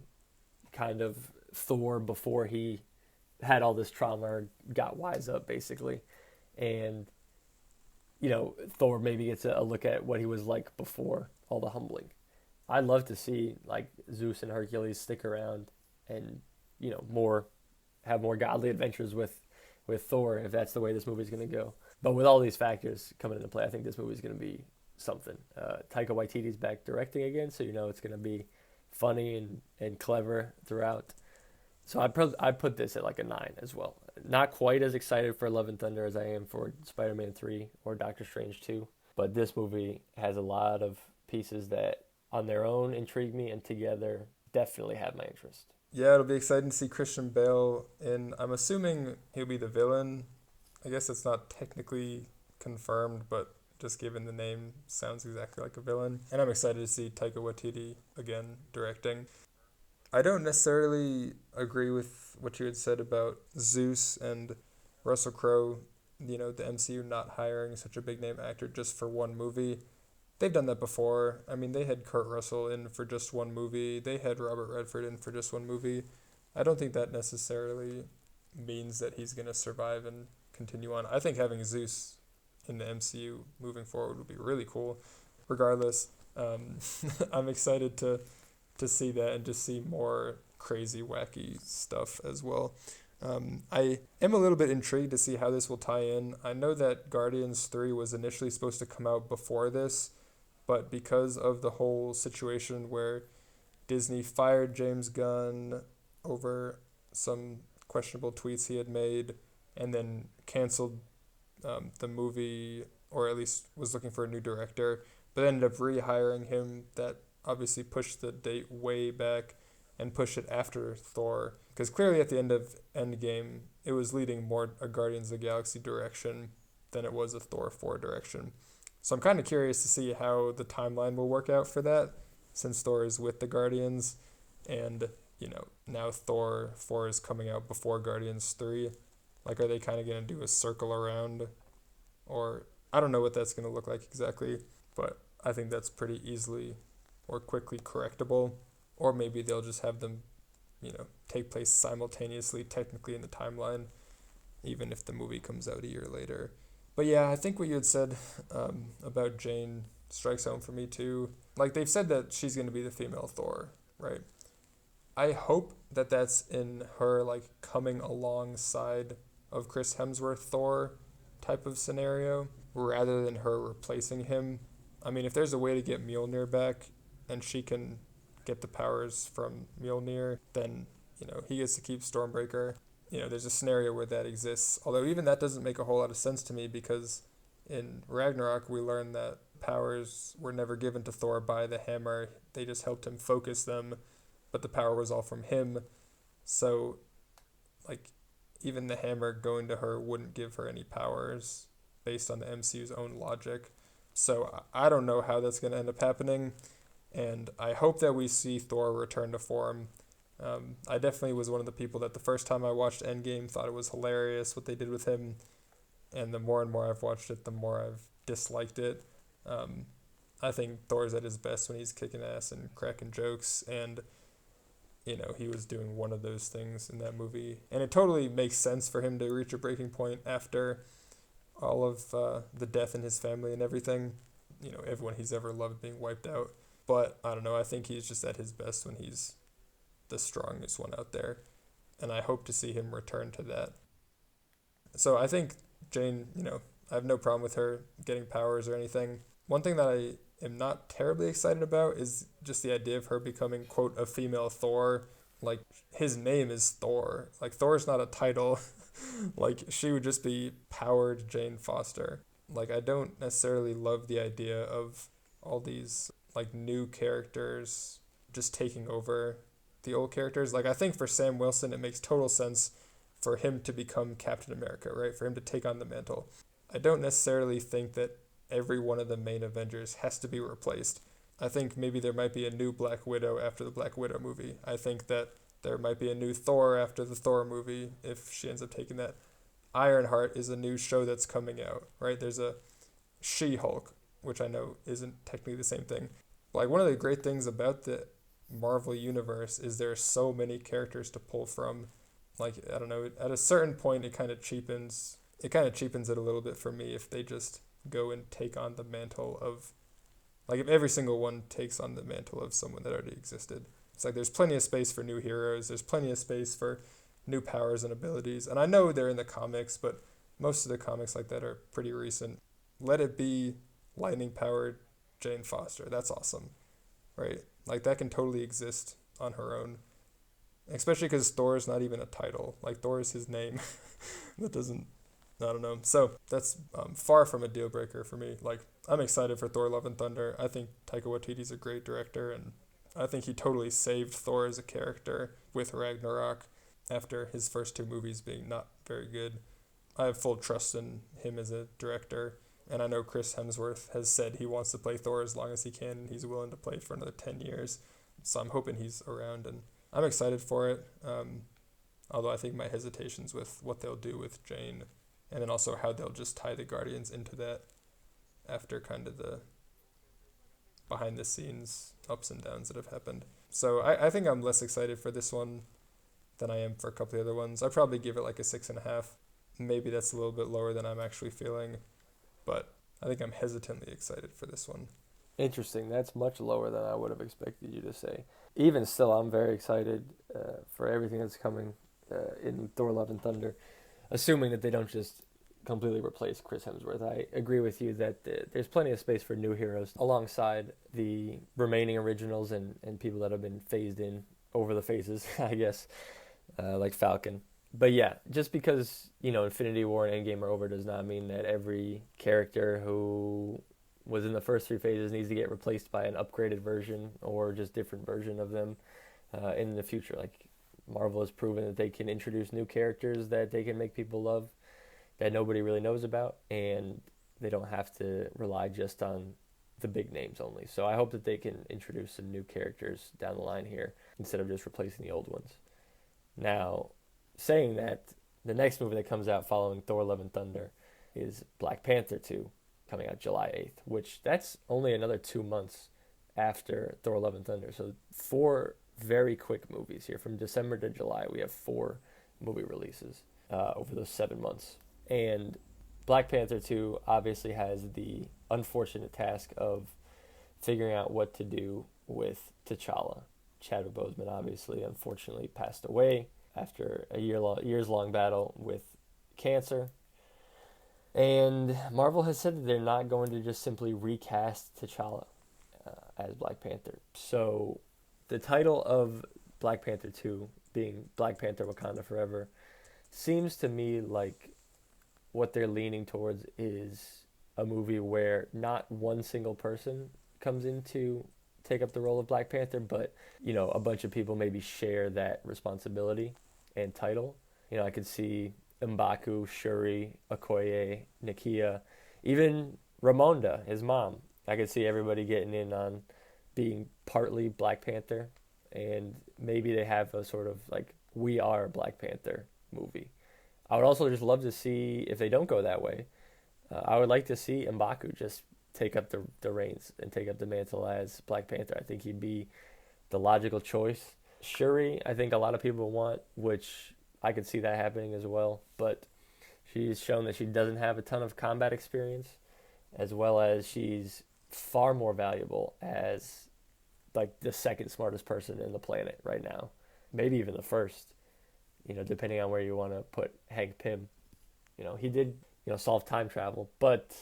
Speaker 2: kind of Thor before he had all this trauma or got wise up, basically. And, Thor maybe gets a look at what he was like before all the humbling. I'd love to see, Zeus and Hercules stick around and, have more godly adventures with Thor, if that's the way this movie's going to go. But with all these factors coming into play, I think this movie's going to be something. Taika Waititi's back directing again, so it's going to be funny and clever throughout. So I put this at a 9 as well. Not quite as excited for Love and Thunder as I am for Spider-Man 3 or Doctor Strange 2, but this movie has a lot of pieces that on their own intrigue me and together definitely have my interest.
Speaker 1: Yeah, it'll be exciting to see Christian Bale in, I'm assuming he'll be the villain. I guess it's not technically confirmed, but just given the name, sounds exactly like a villain. And I'm excited to see Taika Waititi again directing. I don't necessarily agree with what you had said about Zeus and Russell Crowe, the MCU not hiring such a big name actor just for one movie. They've done that before. I mean, they had Kurt Russell in for just one movie. They had Robert Redford in for just one movie. I don't think that necessarily means that he's going to survive and continue on. I think having Zeus in the MCU moving forward would be really cool. Regardless, I'm excited to see that and just see more crazy, wacky stuff as well. I am a little bit intrigued to see how this will tie in. I know that Guardians 3 was initially supposed to come out before this, but because of the whole situation where Disney fired James Gunn over some questionable tweets he had made and then canceled the movie, or at least was looking for a new director, but ended up rehiring him, that obviously pushed the date way back and pushed it after Thor. Because clearly at the end of Endgame, it was leading more a Guardians of the Galaxy direction than it was a Thor 4 direction. So I'm kind of curious to see how the timeline will work out for that, since Thor is with the Guardians, and, now Thor 4 is coming out before Guardians 3. Are they kind of going to do a circle around? Or, I don't know what that's going to look like exactly, but I think that's pretty easily or quickly correctable. Or maybe they'll just have them, take place simultaneously, technically, in the timeline, even if the movie comes out a year later. But yeah, I think what you had said about Jane strikes home for me too. Like, they've said that she's going to be the female Thor, right? I hope that that's in her, like, coming alongside of Chris Hemsworth Thor type of scenario, rather than her replacing him. I mean, if there's a way to get Mjolnir back and she can get the powers from Mjolnir, then, he gets to keep Stormbreaker. There's a scenario where that exists. Although even that doesn't make a whole lot of sense to me, because in Ragnarok we learn that powers were never given to Thor by the hammer. They just helped him focus them, but the power was all from him. So, like, even the hammer going to her wouldn't give her any powers based on the MCU's own logic. So I don't know how that's going to end up happening, and I hope that we see Thor return to form. I definitely was one of the people that the first time I watched Endgame thought it was hilarious what they did with him, and the more and more I've watched it, the more I've disliked it. I think Thor's at his best when he's kicking ass and cracking jokes, and he was doing one of those things in that movie. And it totally makes sense for him to reach a breaking point after all of the death in his family and everything. Everyone he's ever loved being wiped out. But I don't know, I think he's just at his best when he's the strongest one out there. And I hope to see him return to that. So I think Jane, I have no problem with her getting powers or anything. One thing that I am not terribly excited about is just the idea of her becoming, quote, a female Thor. Like, his name is Thor. Like, Thor's not a title. Like, she would just be powered Jane Foster. Like, I don't necessarily love the idea of all these, like, new characters just taking over the old characters. Like, I think for Sam Wilson, it makes total sense for him to become Captain America, right? For him to take on the mantle. I don't necessarily think that every one of the main Avengers has to be replaced. I think maybe there might be a new Black Widow after the Black Widow movie. I think that there might be a new Thor after the Thor movie if she ends up taking that. Ironheart is a new show that's coming out, right? There's a She-Hulk, which I know isn't technically the same thing. Like, one of the great things about the Marvel universe is there are so many characters to pull from. Like, I don't know, at a certain point it kind of cheapens it a little bit for me if they just go and take on the mantle of, like, if every single one takes on the mantle of someone that already existed. It's like there's plenty of space for new heroes, there's plenty of space for new powers and abilities. And I know they're in the comics, but most of the comics like that are pretty recent. Let it be lightning powered Jane Foster. That's awesome, right? Like, that can totally exist on her own. Especially because Thor is not even a title. Like, Thor is his name. That doesn't, I don't know. So that's far from a deal breaker for me. Like, I'm excited for Thor Love and Thunder. I think Taika Waititi's a great director, and I think he totally saved Thor as a character with Ragnarok after his first two movies being not very good. I have full trust in him as a director, and I know Chris Hemsworth has said he wants to play Thor as long as he can, and he's willing to play for another 10 years. So I'm hoping he's around, and I'm excited for it. Although I think my hesitations with what they'll do with Jane, and then also how they'll just tie the Guardians into that after kind of the behind the scenes ups and downs that have happened. So I think I'm less excited for this one than I am for a couple of the other ones. I'd probably give it like a 6.5. Maybe that's a little bit lower than I'm actually feeling, but I think I'm hesitantly excited for this one.
Speaker 2: Interesting. That's much lower than I would have expected you to say. Even still, I'm very excited for everything that's coming in Thor Love and Thunder, assuming that they don't just completely replace Chris Hemsworth. I agree with you that there's plenty of space for new heroes alongside the remaining originals and people that have been phased in over the phases, I guess, like Falcon. But yeah, just because, Infinity War and Endgame are over does not mean that every character who was in the first three phases needs to get replaced by an upgraded version or just different version of them in the future. Like, Marvel has proven that they can introduce new characters that they can make people love that nobody really knows about, and they don't have to rely just on the big names only. So I hope that they can introduce some new characters down the line here instead of just replacing the old ones. Now, saying that, the next movie that comes out following Thor Love and Thunder is Black Panther 2, coming out July 8th, which that's only another 2 months after Thor Love and Thunder. So 4 very quick movies here. From December to July, we have 4 movie releases over those 7 months. And Black Panther 2 obviously has the unfortunate task of figuring out what to do with T'Challa. Chadwick Boseman obviously, unfortunately, passed away after a years-long battle with cancer. And Marvel has said that they're not going to just simply recast T'Challa as Black Panther. So the title of Black Panther 2 being Black Panther Wakanda Forever seems to me like what they're leaning towards is a movie where not one single person comes in to take up the role of Black Panther, but, a bunch of people maybe share that responsibility and title. I could see M'Baku, Shuri, Okoye, Nakia, even Ramonda, his mom. I could see everybody getting in on being partly Black Panther, and maybe they have a sort of like We Are Black Panther movie. I would also just love to see, if they don't go that way, I would like to see M'Baku just take up the reins and take up the mantle as Black Panther. I think he'd be the logical choice. Shuri, I think a lot of people want, which I could see that happening as well, but she's shown that she doesn't have a ton of combat experience, as well as she's far more valuable as like the second smartest person in the planet right now, maybe even the first, depending on where you want to put Hank Pym. He did, solve time travel, but,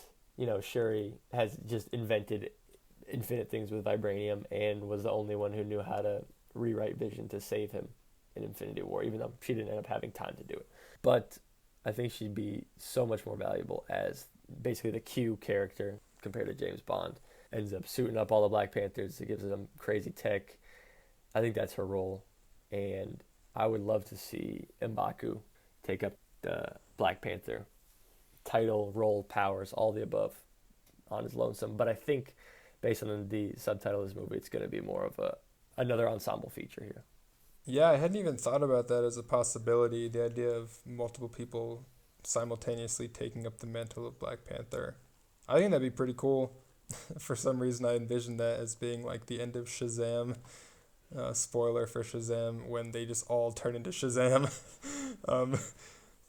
Speaker 2: Shuri has just invented infinite things with vibranium and was the only one who knew how to rewrite Vision to save him in Infinity War, even though she didn't end up having time to do it. But I think she'd be so much more valuable as basically the Q character compared to James Bond. Ends up suiting up all the Black Panthers. It gives them crazy tech. I think that's her role. And I would love to see M'Baku take up the Black Panther title, role, powers, all the above on his lonesome. But I think based on the subtitle of this movie, it's going to be more of another ensemble feature here.
Speaker 1: Yeah, I hadn't even thought about that as a possibility, the idea of multiple people simultaneously taking up the mantle of Black Panther. I think that'd be pretty cool. For some reason, I envisioned that as being like the end of Shazam. Spoiler for Shazam, when they just all turn into Shazam. I'm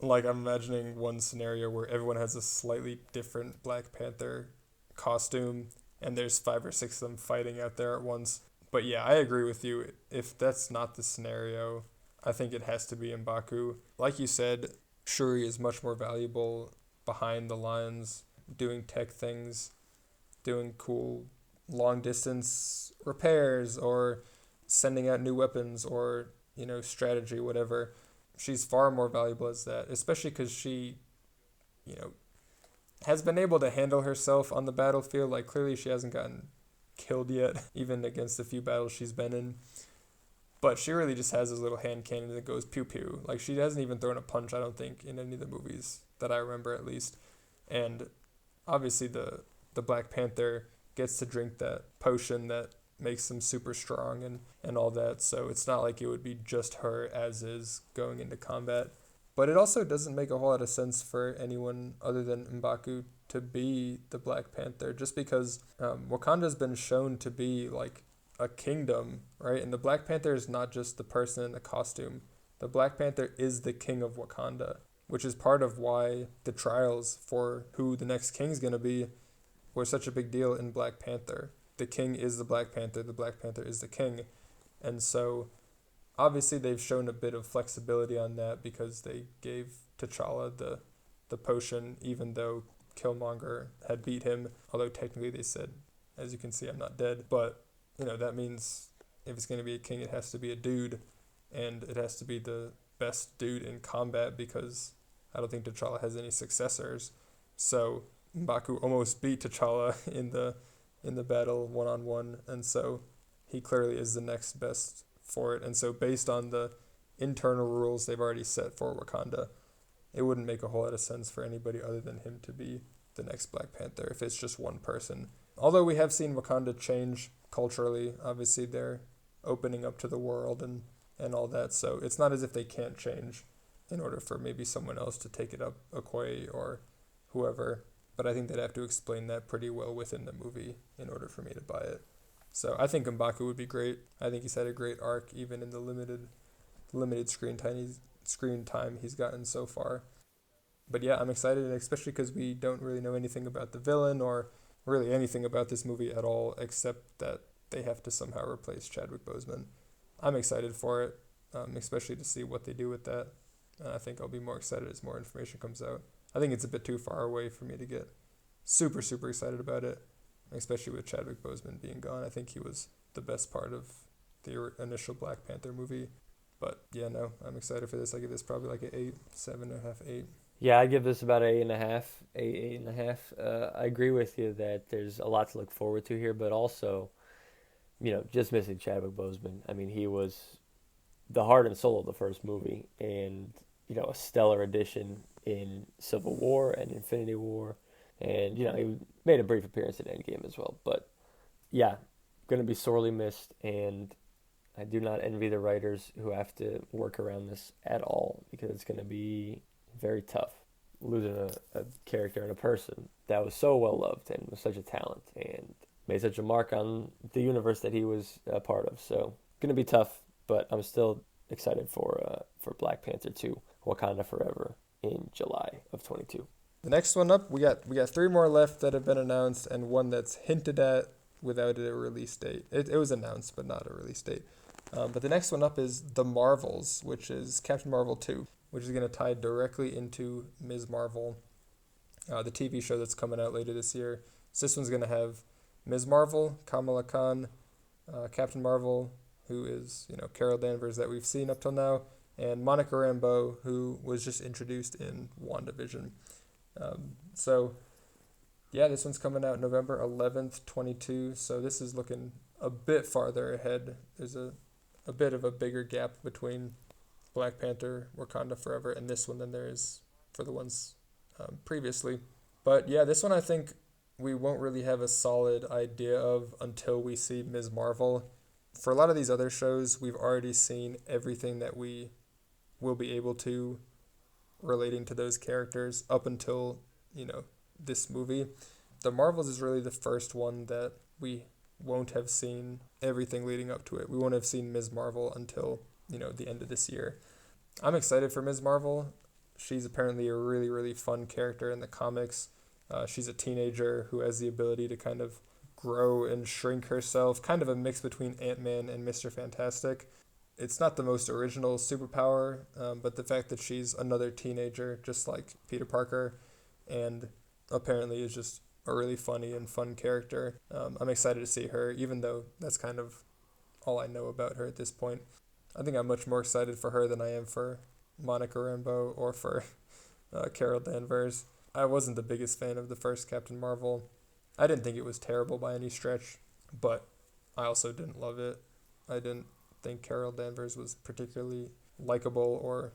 Speaker 1: imagining one scenario where everyone has a slightly different Black Panther costume, and there's 5 or 6 of them fighting out there at once. But yeah, I agree with you. If that's not the scenario, I think it has to be M'Baku. Like you said, Shuri is much more valuable behind the lines, doing tech things, doing cool long distance repairs or sending out new weapons or, strategy, whatever. She's far more valuable as that, especially because she, has been able to handle herself on the battlefield. Like, clearly she hasn't gotten killed yet, even against the few battles she's been in. But she really just has this little hand cannon that goes pew pew. Like, she hasn't even thrown a punch, I don't think, in any of the movies that I remember at least. And obviously the Black Panther gets to drink that potion that makes him super strong and all that. So it's not like it would be just her as is going into combat. But it also doesn't make a whole lot of sense for anyone other than M'Baku to be the Black Panther, just because Wakanda's been shown to be like a kingdom, right? And the Black Panther is not just the person in the costume. The Black Panther is the king of Wakanda, which is part of why the trials for who the next king's going to be were such a big deal in Black Panther. The king is the Black Panther is the king. And so obviously they've shown a bit of flexibility on that because they gave T'Challa the potion, even though Killmonger had beat him, although technically they said, as you can see, I'm not dead. But, that means if it's going to be a king, it has to be a dude, and it has to be the best dude in combat because I don't think T'Challa has any successors. So M'Baku almost beat T'Challa in the battle one-on-one, and so he clearly is the next best for it. And so based on the internal rules they've already set for Wakanda, it wouldn't make a whole lot of sense for anybody other than him to be the next Black Panther if it's just one person. Although we have seen Wakanda change culturally, obviously they're opening up to the world and all that, so it's not as if they can't change in order for maybe someone else to take it up, Okoye or whoever. But I think they'd have to explain that pretty well within the movie in order for me to buy it. So I think M'Baku would be great. I think he's had a great arc, even in the limited screen time he's gotten so far. But yeah, I'm excited, especially because we don't really know anything about the villain or really anything about this movie at all, except that they have to somehow replace Chadwick Boseman. I'm excited for it, especially to see what they do with that. And I think I'll be more excited as more information comes out. I think it's a bit too far away for me to get super, super excited about it, especially with Chadwick Boseman being gone. I think he was the best part of the initial Black Panther movie. But yeah, no, I'm excited for this. I give this probably like an 8, 7.5, 8.
Speaker 2: Yeah, I give this about an 8.5, 8.5. I agree with you that there's a lot to look forward to here, but also, just missing Chadwick Boseman. I mean, he was the heart and soul of the first movie, and a stellar addition in Civil War and Infinity War, and he made a brief appearance in Endgame as well. But yeah, going to be sorely missed, and I do not envy the writers who have to work around this at all, because it's going to be very tough losing a character and a person that was so well loved and was such a talent and made such a mark on the universe that he was a part of. So going to be tough, but I'm still excited for Black Panther 2, Wakanda Forever, in July of 22.
Speaker 1: The next one up, we got 3 more left that have been announced, and one that's hinted at without a release date. It was announced, but not a release date. But the next one up is The Marvels, which is Captain Marvel 2, which is going to tie directly into Ms. Marvel, the TV show that's coming out later this year. So this one's going to have Ms. Marvel, Kamala Khan, Captain Marvel, who is, Carol Danvers that we've seen up till now, and Monica Rambeau, who was just introduced in Wanda Vision. So, yeah, this one's coming out November 11th, 22. So this is looking a bit farther ahead. There's a bit of a bigger gap between Black Panther, Wakanda Forever, and this one than there is for the ones previously. But yeah, this one I think we won't really have a solid idea of until we see Ms. Marvel. For a lot of these other shows, we've already seen everything that we will be able to relating to those characters up until, this movie. The Marvels is really the first one that we won't have seen everything leading up to it. We won't have seen Ms. Marvel until, the end of this year. I'm excited for Ms. Marvel. She's apparently a really, really fun character in the comics. She's a teenager who has the ability to kind of grow and shrink herself, kind of a mix between Ant-Man and Mr. Fantastic. It's not the most original superpower, but the fact that she's another teenager, just like Peter Parker, and apparently is just a really funny and fun character. I'm excited to see her, even though that's kind of all I know about her at this point. I think I'm much more excited for her than I am for Monica Rambeau or for Carol Danvers. I wasn't the biggest fan of the first Captain Marvel. I didn't think it was terrible by any stretch, but I also didn't love it. I didn't think Carol Danvers was particularly likable, or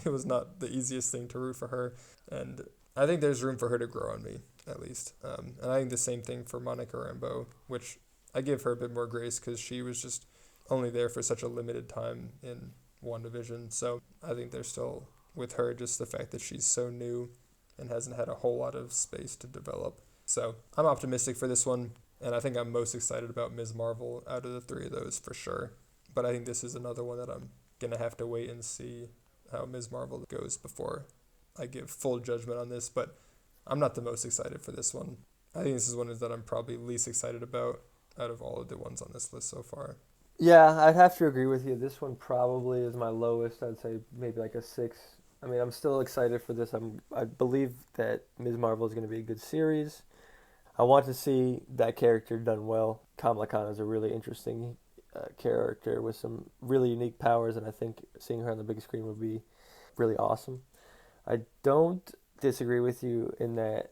Speaker 1: it was not the easiest thing to root for her. And I think there's room for her to grow on me, at least. And I think the same thing for Monica Rambeau, which I give her a bit more grace because she was just only there for such a limited time in WandaVision. So I think there's still, with her, just the fact that she's so new and hasn't had a whole lot of space to develop. So I'm optimistic for this one, and I think I'm most excited about Ms. Marvel out of the 3 of those for sure. But I think this is another one that I'm going to have to wait and see how Ms. Marvel goes before I give full judgment on this. But I'm not the most excited for this one. I think this is one that I'm probably least excited about out of all of the ones on this list so far.
Speaker 2: Yeah, I'd have to agree with you. This one probably is my lowest. I'd say maybe like a 6. I mean, I'm still excited for this. I believe that Ms. Marvel is going to be a good series. I want to see that character done well. Kamala Khan is a really interesting character with some really unique powers, and I think seeing her on the big screen would be really awesome. I don't disagree with you in that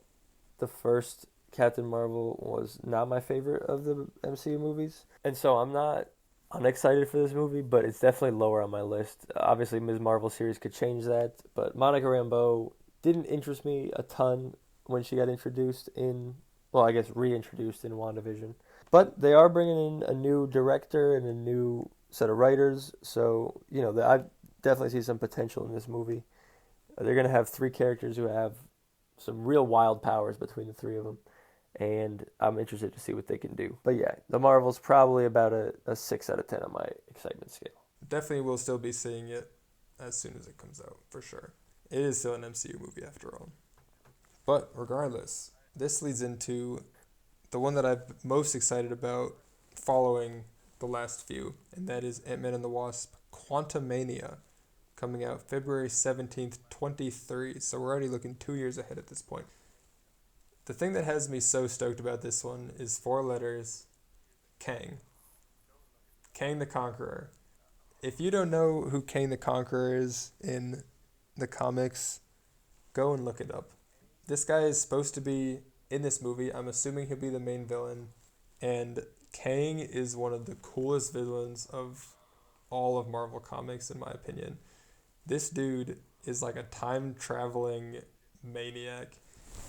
Speaker 2: the first Captain Marvel was not my favorite of the MCU movies, and so I'm not unexcited for this movie, but it's definitely lower on my list. Obviously, Ms. Marvel series could change that, but Monica Rambeau didn't interest me a ton when she got introduced in, well, I guess reintroduced in WandaVision. But they are bringing in a new director and a new set of writers, so, I definitely see some potential in this movie. They're going to have 3 characters who have some real wild powers between the 3 of them, and I'm interested to see what they can do. But yeah, the Marvel's probably about a 6 out of 10 on my excitement scale.
Speaker 1: Definitely will still be seeing it as soon as it comes out, for sure. It is still an MCU movie after all. But regardless, this leads into the one that I'm most excited about following the last few, and that is Ant-Man and the Wasp: Quantumania, coming out February 17th, 23. So we're already looking 2 years ahead at this point. The thing that has me so stoked about this one is 4 letters: Kang. Kang the Conqueror. If you don't know who Kang the Conqueror is in the comics, go and look it up. This guy is supposed to be in this movie. I'm assuming he'll be the main villain. And Kang is one of the coolest villains of all of Marvel Comics, in my opinion. This dude is like a time traveling maniac.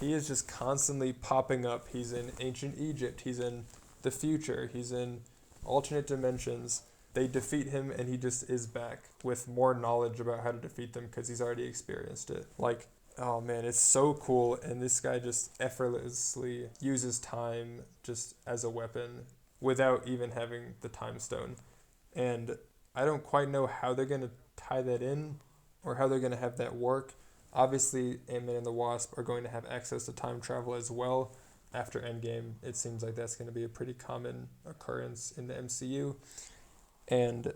Speaker 1: He is just constantly popping up. He's in ancient Egypt. He's in the future. He's in alternate dimensions. They defeat him and he just is back with more knowledge about how to defeat them because he's already experienced it. Like, oh man, it's so cool. And this guy just effortlessly uses time just as a weapon without even having the time stone. And I don't quite know how they're going to tie that in or how they're going to have that work. Obviously, Ant-Man and the Wasp are going to have access to time travel as well. After Endgame, it seems like that's going to be a pretty common occurrence in the MCU. And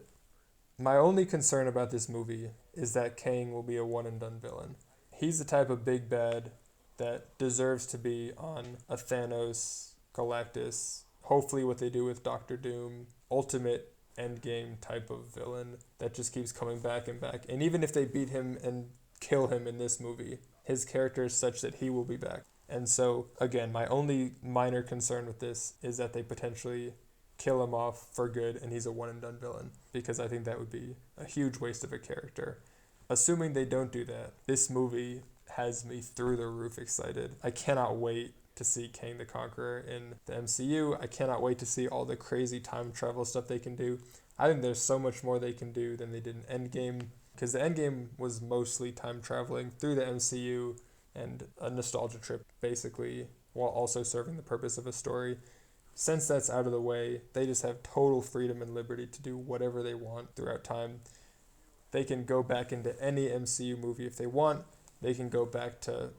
Speaker 1: my only concern about this movie is that Kang will be a one-and-done villain. He's the type of big bad that deserves to be on a Thanos, Galactus, hopefully what they do with Doctor Doom, ultimate Endgame type of villain that just keeps coming back and back. And even if they beat him and kill him in this movie, his character is such that he will be back. And so, again, my only minor concern with this is that they potentially kill him off for good and he's a one-and-done villain, because I think that would be a huge waste of a character. Assuming they don't do that, this movie has me through the roof excited. I cannot wait to see Kang the Conqueror in the MCU. I cannot wait to see all the crazy time travel stuff they can do. I think there's so much more they can do than they did in Endgame, because the Endgame was mostly time traveling through the MCU and a nostalgia trip, basically, while also serving the purpose of a story. Since that's out of the way, they just have total freedom and liberty to do whatever they want throughout time. They can go back into any MCU movie if they want. They can go back to,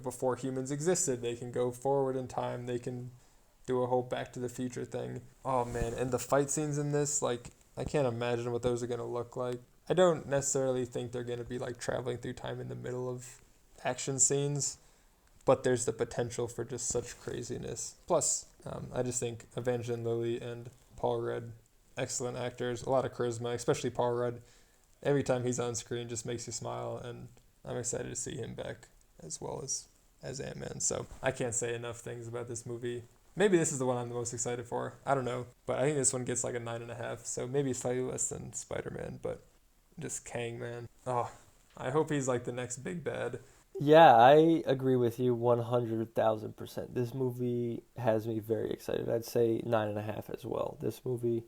Speaker 1: before humans existed. They can go forward in time. They can do a whole Back to the Future thing. Oh man, and the fight scenes in this, like, I can't imagine what those are going to look like. I don't necessarily think they're going to be like traveling through time in the middle of action scenes, but there's the potential for just such craziness. Plus, I just think Evangeline Lilly and Paul Rudd, excellent actors, a lot of charisma, especially Paul Rudd. Every time he's on screen just makes you smile, and I'm excited to see him back as well as Ant-Man. So I can't say enough things about this movie. Maybe this is the one I'm the most excited for. I don't know, but I think this one gets like a 9.5, so maybe slightly less than Spider-Man, but just Kang, man. Oh, I hope he's like the next big bad.
Speaker 2: Yeah, I agree with you 100,000%. This movie has me very excited. I'd say 9.5 as well. This movie,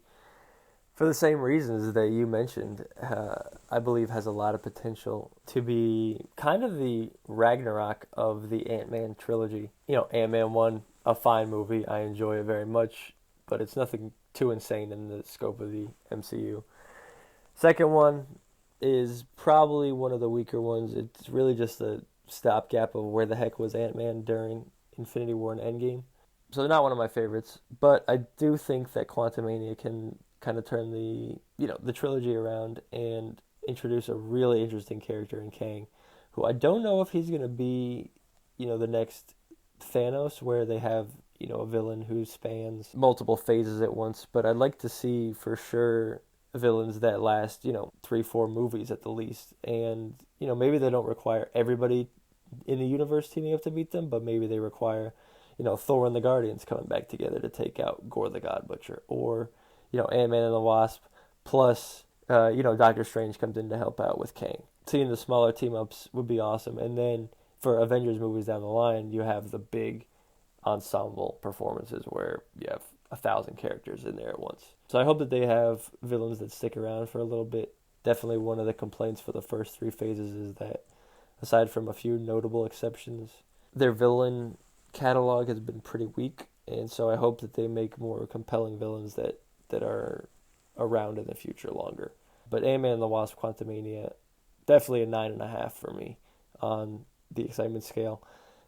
Speaker 2: for the same reasons that you mentioned, I believe has a lot of potential to be kind of the Ragnarok of the Ant-Man trilogy. Ant-Man 1, a fine movie. I enjoy it very much, but it's nothing too insane in the scope of the MCU. Second one is probably one of the weaker ones. It's really just a stopgap of where the heck was Ant-Man during Infinity War and Endgame. So they're not one of my favorites, but I do think that Quantumania can kind of turn the trilogy around and introduce a really interesting character in Kang, who I don't know if he's going to be, the next Thanos, where they have, a villain who spans multiple phases at once, but I'd like to see for sure villains that last, 3-4 movies at the least. And, maybe they don't require everybody in the universe teaming up to beat them, but maybe they require, Thor and the Guardians coming back together to take out Gore the God Butcher, or, Ant-Man and the Wasp, plus, Doctor Strange comes in to help out with Kang. Seeing the smaller team-ups would be awesome. And then for Avengers movies down the line, you have the big ensemble performances where you have 1,000 characters in there at once. So I hope that they have villains that stick around for a little bit. Definitely one of the complaints for the first 3 phases is that, aside from a few notable exceptions, their villain catalog has been pretty weak, and so I hope that they make more compelling villains that are around in the future longer. But Ant-Man and the Wasp: Quantumania, definitely a 9.5 for me on the excitement scale.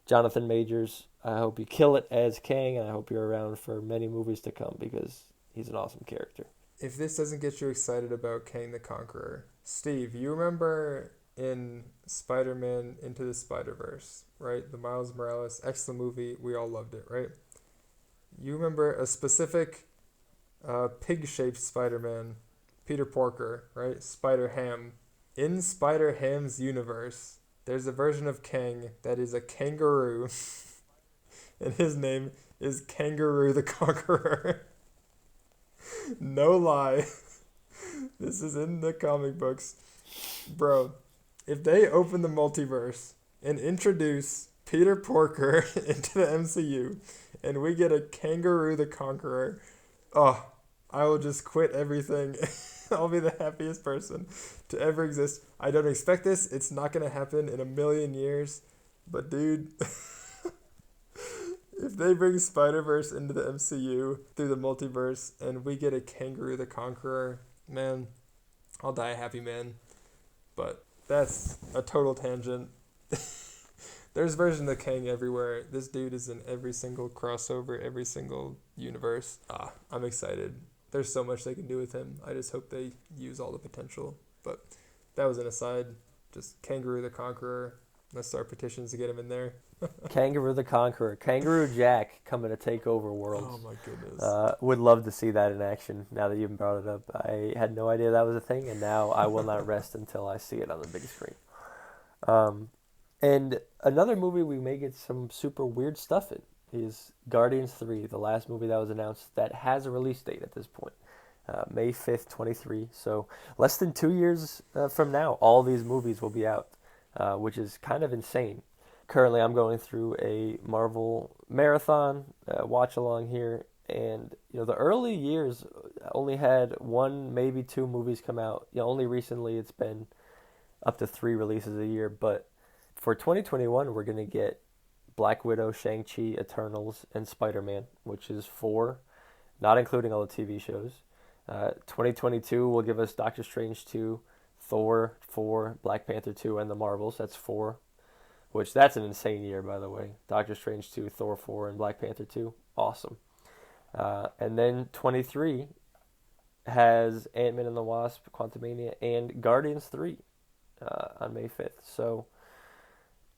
Speaker 2: Jonathan Majors, I hope you kill it as Kang, and I hope you're around for many movies to come because he's an awesome character.
Speaker 1: If this doesn't get you excited about Kang the Conqueror, Steve, you remember in Spider-Man Into the Spider-Verse, right? The Miles Morales, excellent movie. We all loved it, right? You remember a specific pig-shaped Spider-Man, Peter Porker, right? Spider-Ham. In Spider-Ham's universe, there's a version of Kang that is a kangaroo, and his name is Kangaroo the Conqueror. No lie. This is in the comic books. Bro, if they open the multiverse and introduce Peter Porker into the MCU and we get a Kangaroo the Conqueror, oh, I will just quit everything. I'll be the happiest person to ever exist. I don't expect this. It's not going to happen in a million years. But dude, if they bring Spider-Verse into the MCU through the multiverse and we get a Kangaroo the Conqueror, man, I'll die a happy man. But that's a total tangent. There's versions of Kang everywhere. This dude is in every single crossover, every single universe. I'm excited. There's so much they can do with him. I just hope they use all the potential. But that was an aside. Just Kangaroo the Conqueror. Let's start petitions to get him in there.
Speaker 2: Kangaroo the Conqueror. Kangaroo Jack coming to take over worlds.
Speaker 1: Oh my goodness.
Speaker 2: Would love to see that in action now that you've brought it up. I had no idea that was a thing, and now I will not rest until I see it on the big screen. And another movie we may get some super weird stuff in is Guardians 3, the last movie that was announced that has a release date at this point. May 5th, 23. So less than 2 years from now, all these movies will be out, which is kind of insane. Currently, I'm going through a Marvel marathon watch along here, and the early years only had one, maybe two movies come out. Only recently it's been up to 3 releases a year. But for 2021, we're gonna get Black Widow, Shang-Chi, Eternals, and Spider-Man, which is 4, not including all the TV shows. 2022 will give us Doctor Strange 2, Thor 4, Black Panther 2, and the Marvels. That's 4. Which, that's an insane year, by the way. Doctor Strange 2, Thor 4, and Black Panther 2. Awesome. And then 23 has Ant-Man and the Wasp, Quantumania, and Guardians 3 on May 5th. So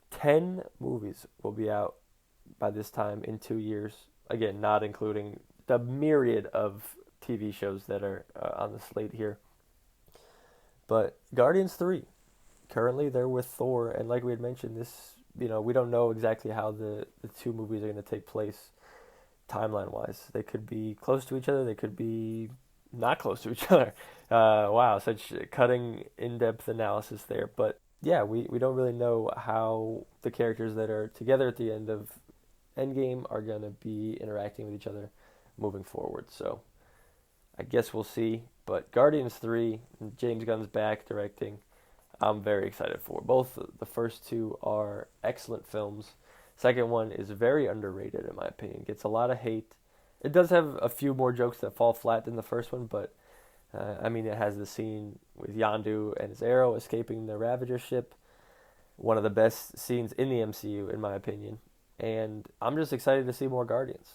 Speaker 2: 10 movies will be out by this time in 2 years. Again, not including the myriad of TV shows that are on the slate here. But Guardians 3. Currently, they're with Thor, and like we had mentioned, we don't know exactly how the 2 movies are going to take place timeline-wise. They could be close to each other. They could be not close to each other. Wow, such cutting, in-depth analysis there. But yeah, we don't really know how the characters that are together at the end of Endgame are going to be interacting with each other moving forward. So I guess we'll see. But Guardians 3, James Gunn's back directing. I'm very excited for. Both the first 2 are excellent films. Second one is very underrated in my opinion. Gets a lot of hate. It does have a few more jokes that fall flat than the first one, but it has the scene with Yondu and his arrow escaping the Ravager ship. One of the best scenes in the MCU in my opinion. And I'm just excited to see more Guardians.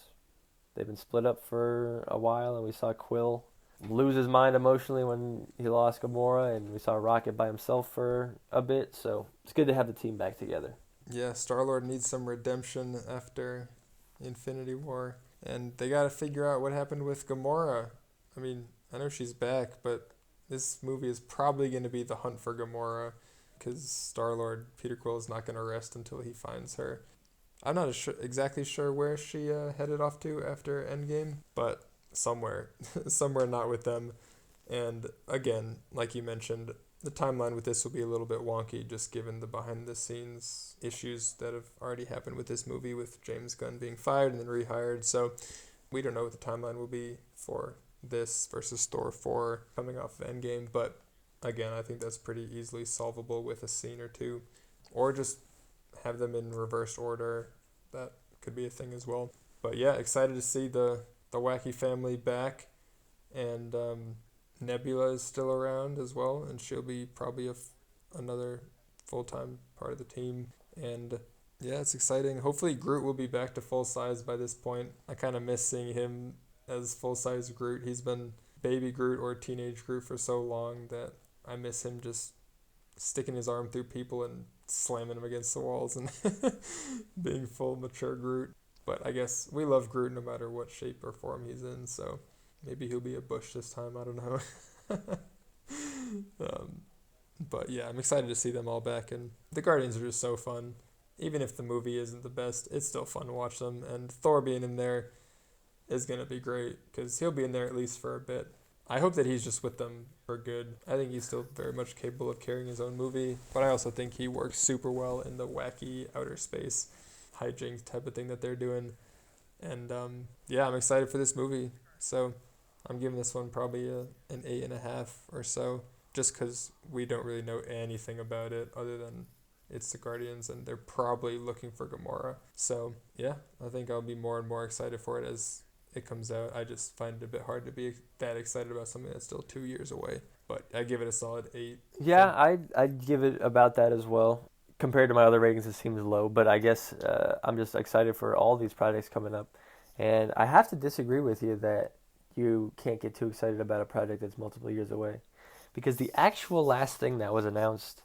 Speaker 2: They've been split up for a while, and we saw Quill lose his mind emotionally when he lost Gamora, and we saw Rocket by himself for a bit, so it's good to have the team back together.
Speaker 1: Yeah, Star-Lord needs some redemption after Infinity War, and they got to figure out what happened with Gamora. I know she's back, but this movie is probably going to be the hunt for Gamora, because Star-Lord, Peter Quill, is not going to rest until he finds her. I'm not exactly sure where she headed off to after Endgame, but somewhere not with them. And again, like you mentioned, the timeline with this will be a little bit wonky just given the behind the scenes issues that have already happened with this movie, with James Gunn being fired and then rehired. So we don't know what the timeline will be for this versus Thor 4 coming off of Endgame, but again, I think that's pretty easily solvable with a scene or two, or just have them in reverse order. That could be a thing as well. But yeah, excited to see the wacky family back, and Nebula is still around as well, and she'll be probably another full-time part of the team. And yeah, it's exciting. Hopefully Groot will be back to full size by this point. I kind of miss seeing him as full-size Groot. He's been baby Groot or teenage Groot for so long that I miss him just sticking his arm through people and slamming them against the walls and being full mature Groot. But I guess we love Groot no matter what shape or form he's in, so maybe he'll be a bush this time, I don't know. But yeah, I'm excited to see them all back, and the Guardians are just so fun. Even if the movie isn't the best, it's still fun to watch them, and Thor being in there is going to be great, because he'll be in there at least for a bit. I hope that he's just with them for good. I think he's still very much capable of carrying his own movie, but I also think he works super well in the wacky outer space hijinks type of thing that they're doing. And yeah, I'm excited for this movie. So I'm giving this one probably an 8.5 or so, just because we don't really know anything about it other than it's the Guardians and they're probably looking for Gamora. So yeah, I think I'll be more and more excited for it as it comes out. I just find it a bit hard to be that excited about something that's still 2 years away. But I give it a solid 8.
Speaker 2: Yeah, I'd give it about that as well. Compared to my other ratings, it seems low, but I guess I'm just excited for all these projects coming up. And I have to disagree with you that you can't get too excited about a project that's multiple years away. Because the actual last thing that was announced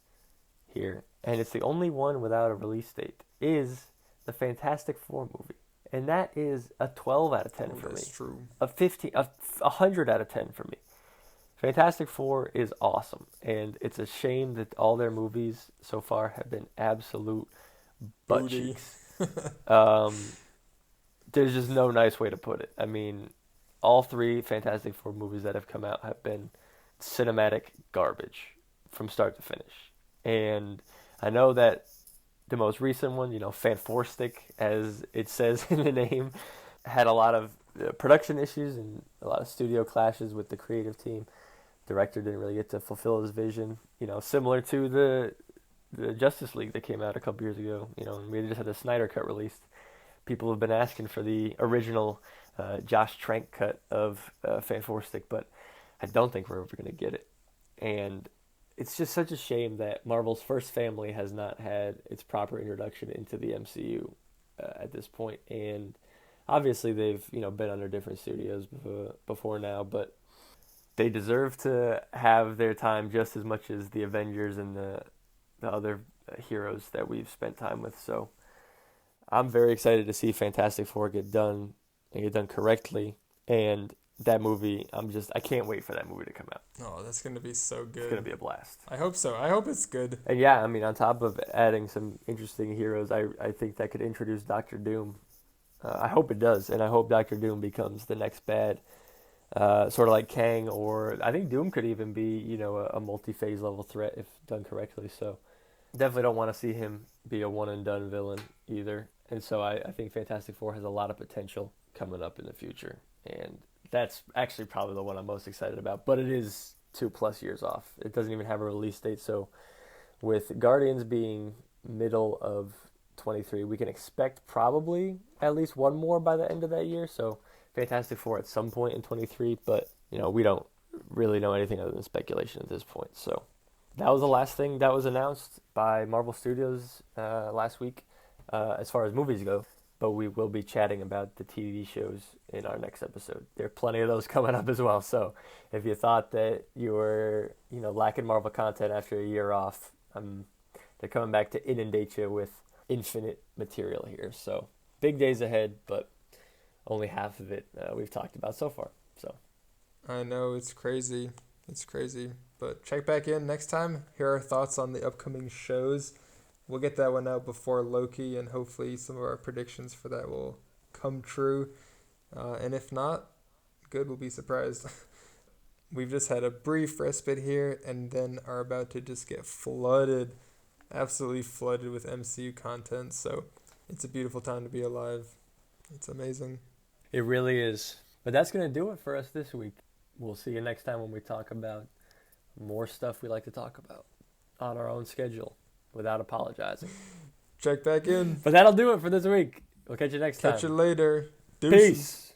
Speaker 2: here, and it's the only one without a release date, is the Fantastic Four movie. And that is a 12 out of 10 for me.
Speaker 1: That's true.
Speaker 2: A 100 out of 10 for me. Fantastic Four is awesome, and it's a shame that all their movies so far have been absolute butt cheeks. There's just no nice way to put it. I mean, all 3 Fantastic Four movies that have come out have been cinematic garbage from start to finish. And I know that the most recent one, Fanforstic, as it says in the name, had a lot of production issues and a lot of studio clashes with the creative team. Director didn't really get to fulfill his vision, similar to the Justice League that came out a couple years ago, and we just had the Snyder Cut released. People have been asking for the original Josh Trank cut of Fanforstic, but I don't think we're ever going to get it. And it's just such a shame that Marvel's first family has not had its proper introduction into the MCU at this point. And obviously they've, been under different studios before now, but they deserve to have their time just as much as the Avengers and the other heroes that we've spent time with. So I'm very excited to see Fantastic Four get done and get done correctly. And that movie, I can't wait for that movie to come out.
Speaker 1: Oh, that's going to be so good.
Speaker 2: It's going to be a blast.
Speaker 1: I hope so. I hope it's good.
Speaker 2: And yeah, I mean, on top of adding some interesting heroes, I think that could introduce Doctor Doom. I hope it does, and I hope Doctor Doom becomes the next bad. Sort of like Kang, or I think Doom could even be, a multi-phase level threat if done correctly. So definitely don't want to see him be a one-and-done villain either. And so I think Fantastic Four has a lot of potential coming up in the future. And that's actually probably the one I'm most excited about. But it is 2+ years off. It doesn't even have a release date. So with Guardians being middle of 23, we can expect probably at least one more by the end of that year. So Fantastic Four at some point in 23, but we don't really know anything other than speculation at this point. So that was the last thing that was announced by Marvel Studios last week as far as movies go. But we will be chatting about the TV shows in our next episode. There are plenty of those coming up as well. So if you thought that you were lacking Marvel content after a year off, they're coming back to inundate you with infinite material here. So big days ahead, but only half of it we've talked about so far. So
Speaker 1: I know, it's crazy. It's crazy. But check back in next time. Hear our thoughts on the upcoming shows. We'll get that one out before Loki, and hopefully some of our predictions for that will come true. And if not, good, we'll be surprised. We've just had a brief respite here, and then are about to just get flooded, absolutely flooded with MCU content. So it's a beautiful time to be alive. It's amazing.
Speaker 2: It really is. But that's going to do it for us this week. We'll see you next time when we talk about more stuff we like to talk about on our own schedule without apologizing.
Speaker 1: Check back in.
Speaker 2: But that'll do it for this week. We'll catch you next
Speaker 1: Catch
Speaker 2: time.
Speaker 1: you later. Deuces.
Speaker 2: Peace.